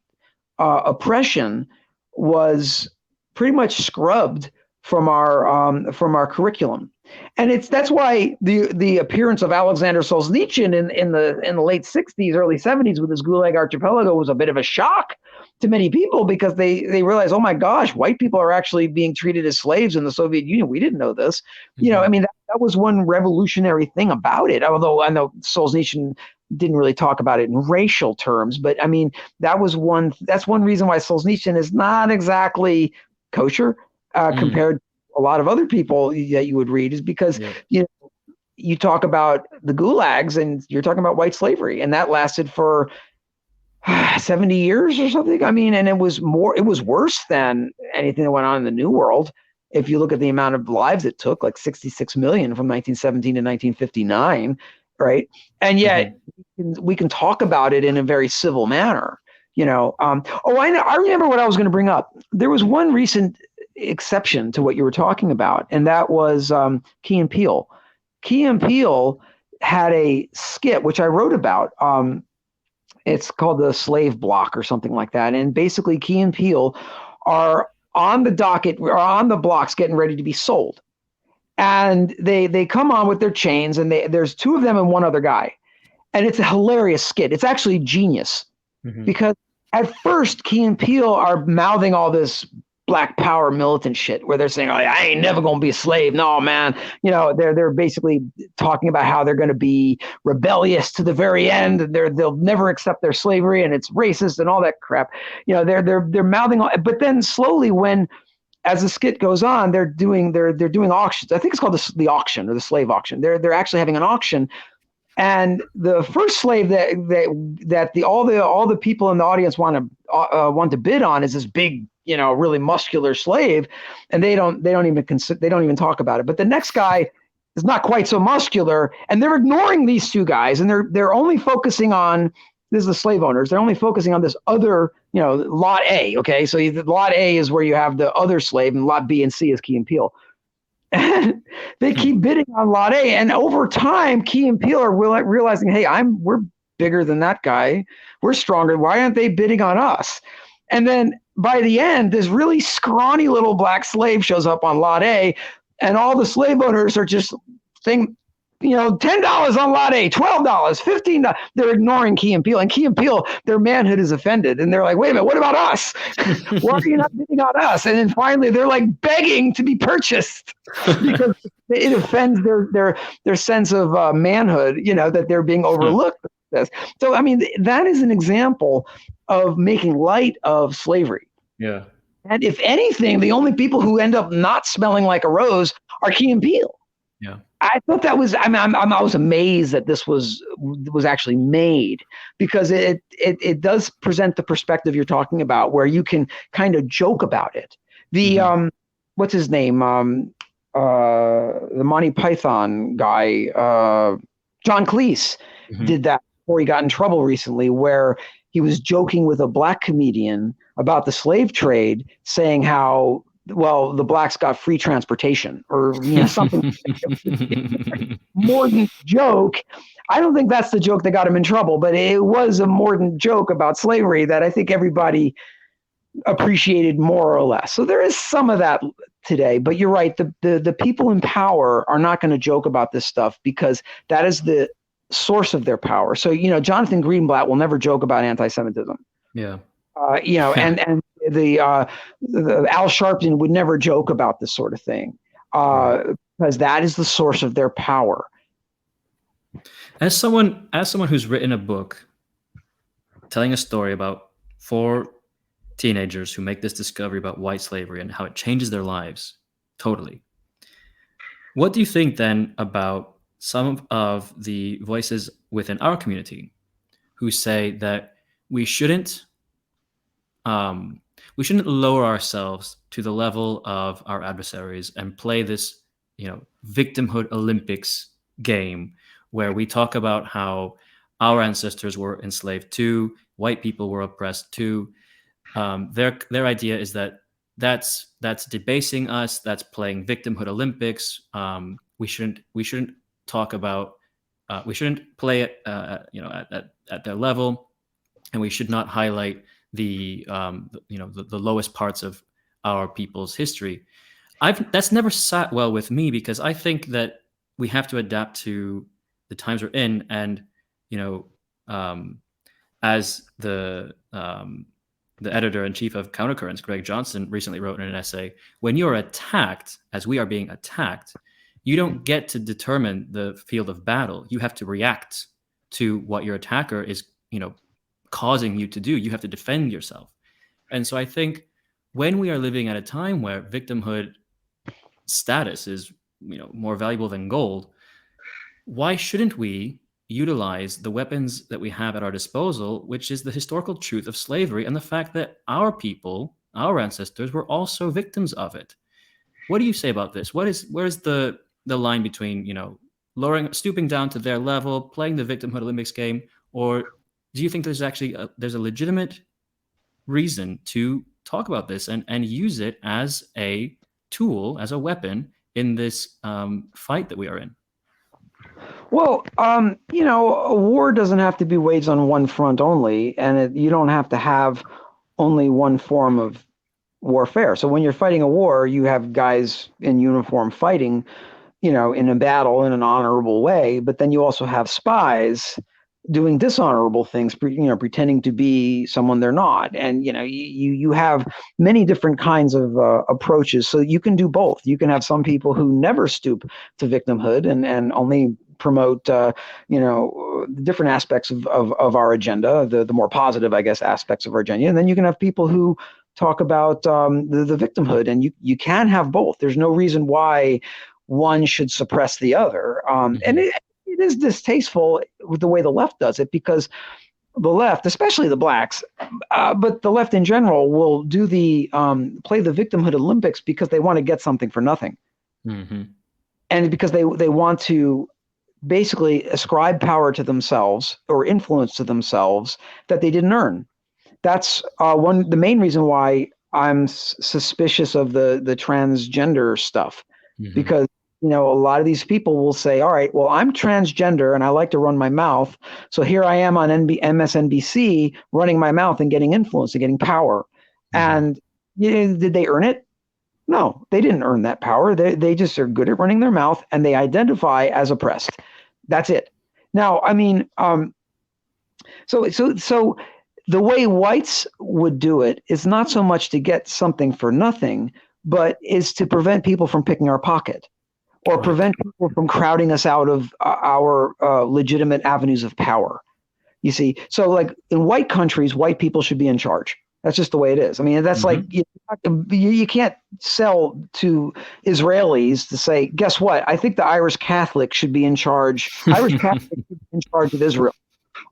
oppression was pretty much scrubbed from our curriculum. And that's why the appearance of Alexander Solzhenitsyn in the late 60s, early 70s with his Gulag Archipelago was a bit of a shock to many people, because they realized, oh my gosh, white people are actually being treated as slaves in the Soviet Union. We didn't know this. I mean, that was one revolutionary thing about it. Although I know Solzhenitsyn didn't really talk about it in racial terms, but I mean, that's one reason why Solzhenitsyn is not exactly kosher compared a lot of other people that you would read, is because you talk about the gulags and you're talking about white slavery, and that lasted for 70 years or something. I mean, and it was worse than anything that went on in the New World. If you look at the amount of lives it took, like 66 million from 1917 to 1959, right? And yet we can talk about it in a very civil manner. I remember what I was going to bring up. There was one recent exception to what you were talking about, and that was Key and Peele. Key and Peele had a skit which I wrote about. It's called the Slave Block or something like that, and basically Key and Peele are on the docket or on the blocks getting ready to be sold, and they come on with their chains, and there's two of them and one other guy, and it's a hilarious skit. It's actually genius because at first Key and Peele are mouthing all this Black Power militant shit where they're saying, "Oh, I ain't never gonna be a slave." No, man. They're basically talking about how they're going to be rebellious to the very end. They'll never accept their slavery, and it's racist and all that crap. They're mouthing all, but then slowly, as the skit goes on, they're doing auctions. I think it's called the auction or the slave auction. They're actually having an auction. And the first slave that all the people in the audience want to bid on is this big, really muscular slave, and they don't even talk about it. But the next guy is not quite so muscular, and they're ignoring these two guys, and they're only focusing on, this is the slave owners, they're only focusing on this other, lot A. Okay, so lot A is where you have the other slave, and lot B and C is Key and Peele. And they keep bidding on lot A, and over time, Key and Peele are realizing, hey, we're bigger than that guy. We're stronger. Why aren't they bidding on us? And then by the end, this really scrawny little black slave shows up on lot A, and all the slave owners are just saying, $10 on lot A, $12, $15. They're ignoring Key and Peele, and Key and Peele, their manhood is offended, and they're like, "Wait a minute, what about us? Why are you not bidding on us?" And then finally, they're like begging to be purchased because it offends their sense of manhood, that they're being overlooked. So, I mean, that is an example of making light of slavery. Yeah. And if anything, the only people who end up not smelling like a rose are Key and Peele. Yeah. I thought that was, I was amazed that this was actually made, because it does present the perspective you're talking about, where you can kind of joke about it. The, what's his name? The Monty Python guy, John Cleese, did that before he got in trouble recently, where he was joking with a black comedian about the slave trade, saying how, well, the blacks got free transportation, or something. Mordant joke. I don't think that's the joke that got him in trouble, but it was a mordant joke about slavery that I think everybody appreciated more or less. So there is some of that today, but you're right. The people in power are not going to joke about this stuff, because that is the source of their power. So, Jonathan Greenblatt will never joke about anti-Semitism. Yeah. And the Al Sharpton would never joke about this sort of thing, because that is the source of their power. As someone who's written a book telling a story about 4 teenagers who make this discovery about white slavery and how it changes their lives totally, what do you think then about some of the voices within our community who say that we shouldn't lower ourselves to the level of our adversaries and play this, victimhood Olympics game where we talk about how our ancestors were enslaved too, white people were oppressed too. Their idea is that that's debasing us. That's playing victimhood Olympics. We shouldn't talk about. We shouldn't play it. At their level, and we should not highlight the lowest parts of our people's history. That's never sat well with me, because I think that we have to adapt to the times we're in, and you know, um, as the editor in chief of Countercurrents, Greg Johnson, recently wrote in an essay, when you're attacked, as we are being attacked, you don't get to determine the field of battle. You have to react to what your attacker is, causing you to do. You have to defend yourself. And so I think when we are living at a time where victimhood status is, more valuable than gold, why shouldn't we utilize the weapons that we have at our disposal, which is the historical truth of slavery and the fact that our people, our ancestors, were also victims of it? What do you say about this? Where's the line between, stooping down to their level, playing the victimhood Olympics game, or do you think there's actually there's a legitimate reason to talk about this and use it as a tool, as a weapon in this fight that we are in? Well, a war doesn't have to be waged on one front only, and you don't have to have only one form of warfare. So when you're fighting a war, you have guys in uniform fighting, in a battle in an honorable way, but then you also have spies doing dishonorable things, pretending to be someone they're not. And, you have many different kinds of approaches. So you can do both. You can have some people who never stoop to victimhood and only promote, different aspects of our agenda, the more positive, I guess, aspects of our agenda. And then you can have people who talk about the victimhood, and you can have both. There's no reason why one should suppress the other. And it is distasteful with the way the left does it, because the left, especially the blacks, but the left in general, will do play the victimhood Olympics because they want to get something for nothing. Mm-hmm. And because they want to basically ascribe power to themselves or influence to themselves that they didn't earn. That's the main reason why I'm suspicious of the transgender stuff, because a lot of these people will say, all right, well, I'm transgender and I like to run my mouth, so here I am on MSNBC running my mouth and getting influence and getting power. And did they earn it? No, they didn't earn that power. They just are good at running their mouth, and they identify as oppressed. That's it. Now, I mean, so the way whites would do it is not so much to get something for nothing, but is to prevent people from picking our pocket, or prevent people from crowding us out of our legitimate avenues of power. You see, so like in white countries, white people should be in charge. That's just the way it is. I mean, that's like, you can't sell to Israelis to say, guess what? I think the Irish Catholics should be in charge. Irish Catholics should be in charge of Israel.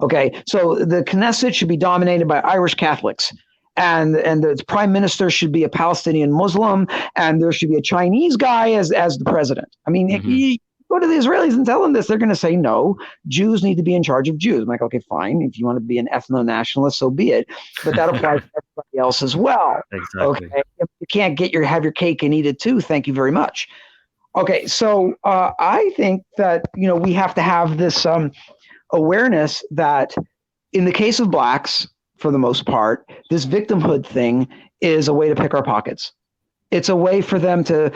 Okay, so the Knesset should be dominated by Irish Catholics, and the prime minister should be a Palestinian Muslim, and there should be a Chinese guy as the president. I mean, you go to the Israelis and tell them this, they're going to say, no, Jews need to be in charge of Jews. I'm like, okay, fine. If you want to be an ethno-nationalist, so be it. But that applies to everybody else as well. Exactly. Okay, you can't have your cake and eat it too. Thank you very much. Okay, so I think that we have to have this awareness that in the case of blacks, for the most part, this victimhood thing is a way to pick our pockets. It's a way for them to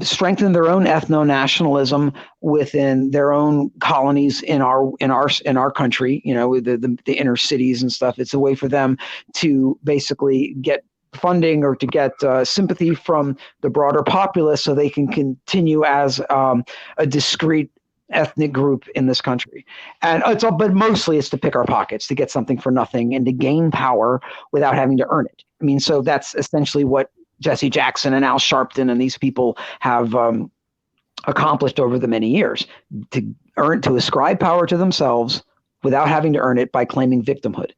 strengthen their own ethno-nationalism within their own colonies in our country, the inner cities and stuff. It's a way for them to basically get funding or to get sympathy from the broader populace so they can continue as a discrete ethnic group in this country. And but mostly it's to pick our pockets, to get something for nothing and to gain power without having to earn it. I mean, so that's essentially what Jesse Jackson and Al Sharpton and these people have accomplished over the many years, to ascribe power to themselves without having to earn it by claiming victimhood.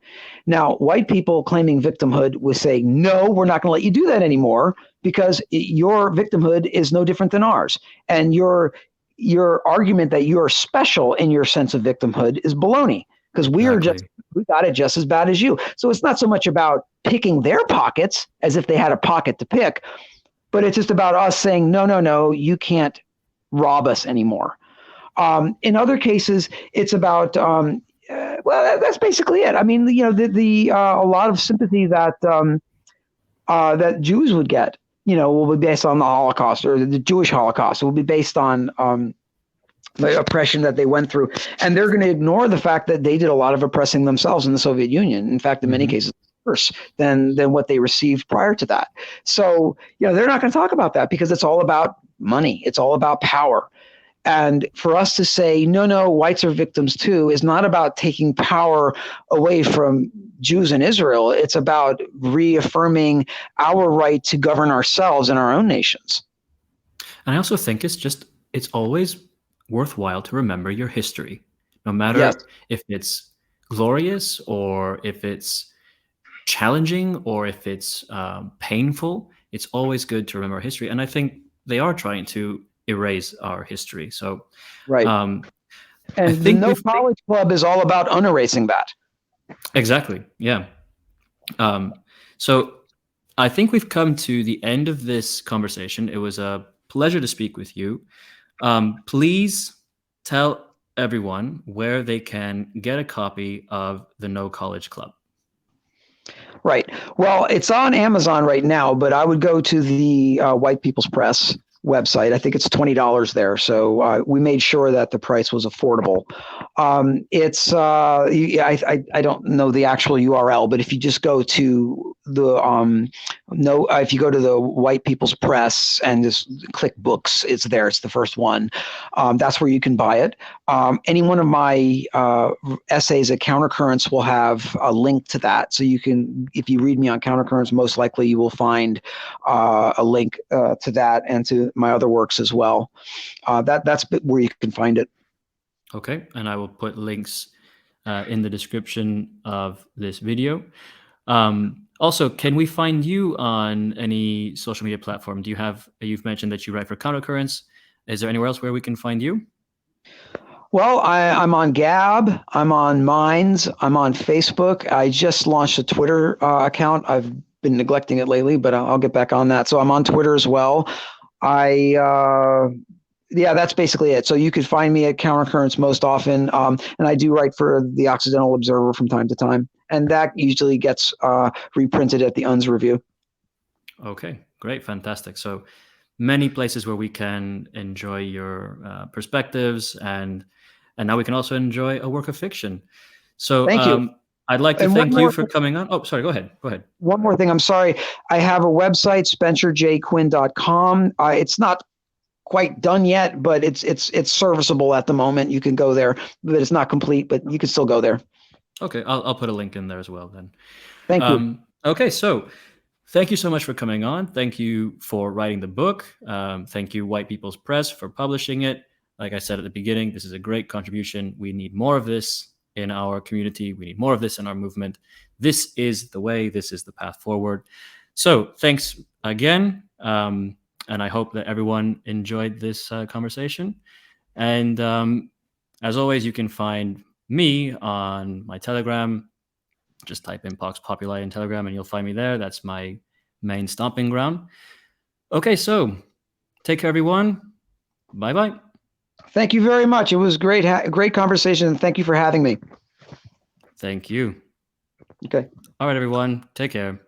Now, white people claiming victimhood was saying, no, we're not going to let you do that anymore because your victimhood is no different than ours. And your argument that you're special in your sense of victimhood is baloney, because we got it just as bad as you. So it's not so much about picking their pockets as if they had a pocket to pick, but it's just about us saying, no, you can't rob us anymore. In other cases, it's about, that's basically it. I mean, a lot of sympathy that that Jews would get will be based on the Holocaust or the Jewish Holocaust. It will be based on the oppression that they went through. And they're going to ignore the fact that they did a lot of oppressing themselves in the Soviet Union. In fact, in many cases, worse than what they received prior to that. So, they're not going to talk about that because it's all about money. It's all about power. And for us to say, no, whites are victims too, is not about taking power away from Jews in Israel. It's about reaffirming our right to govern ourselves in our own nations. And I also think it's always worthwhile to remember your history, no matter Yes. if it's glorious or if it's challenging or if it's painful. It's always good to remember history. And I think they are trying to erase our history. So, Right. I And the think No College Club is all about unerasing that. Exactly. Yeah. So I think we've come to the end of this conversation. It was a pleasure to speak with you. Please tell everyone where they can get a copy of the No College Club. Right. Well, it's on Amazon right now, but I would go to the White People's Press website. I think it's $20 there. So we made sure that the price was affordable. It's I don't know the actual URL, but if you just go to the if you go to the White People's Press and just click books, it's there. It's the first one. That's where you can buy it. Any one of my essays at Countercurrents will have a link to that. So you can, if you read me on Countercurrents, most likely you will find a link to that and to my other works as well. That's where you can find it. Okay, and I will put links in the description of this video. Also, can we find you on any social media platform? You've mentioned that you write for Countercurrents. Is there anywhere else where we can find you? Well, I'm on Gab, I'm on Minds, I'm on Facebook. I just launched a Twitter account. I've been neglecting it lately, but I'll get back on that. So I'm on Twitter as well. Yeah, that's basically it. So you could find me at Countercurrents most often. And I do write for the Occidental Observer from time to time. And that usually gets reprinted at the UNS Review. Okay, great, fantastic. So many places where we can enjoy your perspectives, and now we can also enjoy a work of fiction. So thank you. I'd like to thank you for coming on. Oh, sorry, go ahead. One more thing, I'm sorry. I have a website, spencerjquinn.com. It's not quite done yet, but it's serviceable at the moment. You can go there, but it's not complete, but you can still go there. Okay, I'll put a link in there as well then. Thank you. Okay, so thank you so much for coming on. Thank you for writing the book. Thank you, White People's Press, for publishing it. Like I said at the beginning, this is a great contribution. We need more of this in our community. We need more of this in our movement. This is the way. This is the path forward. So thanks again. And I hope that everyone enjoyed this conversation. And as always, you can find me on my Telegram. Just type in Pox Populi in Telegram and you'll find me there. That's my main stomping ground. Okay, so take care, everyone. Bye-bye. Thank you very much. It was great conversation, and thank you for having me. Thank you. Okay. All right, everyone. Take care.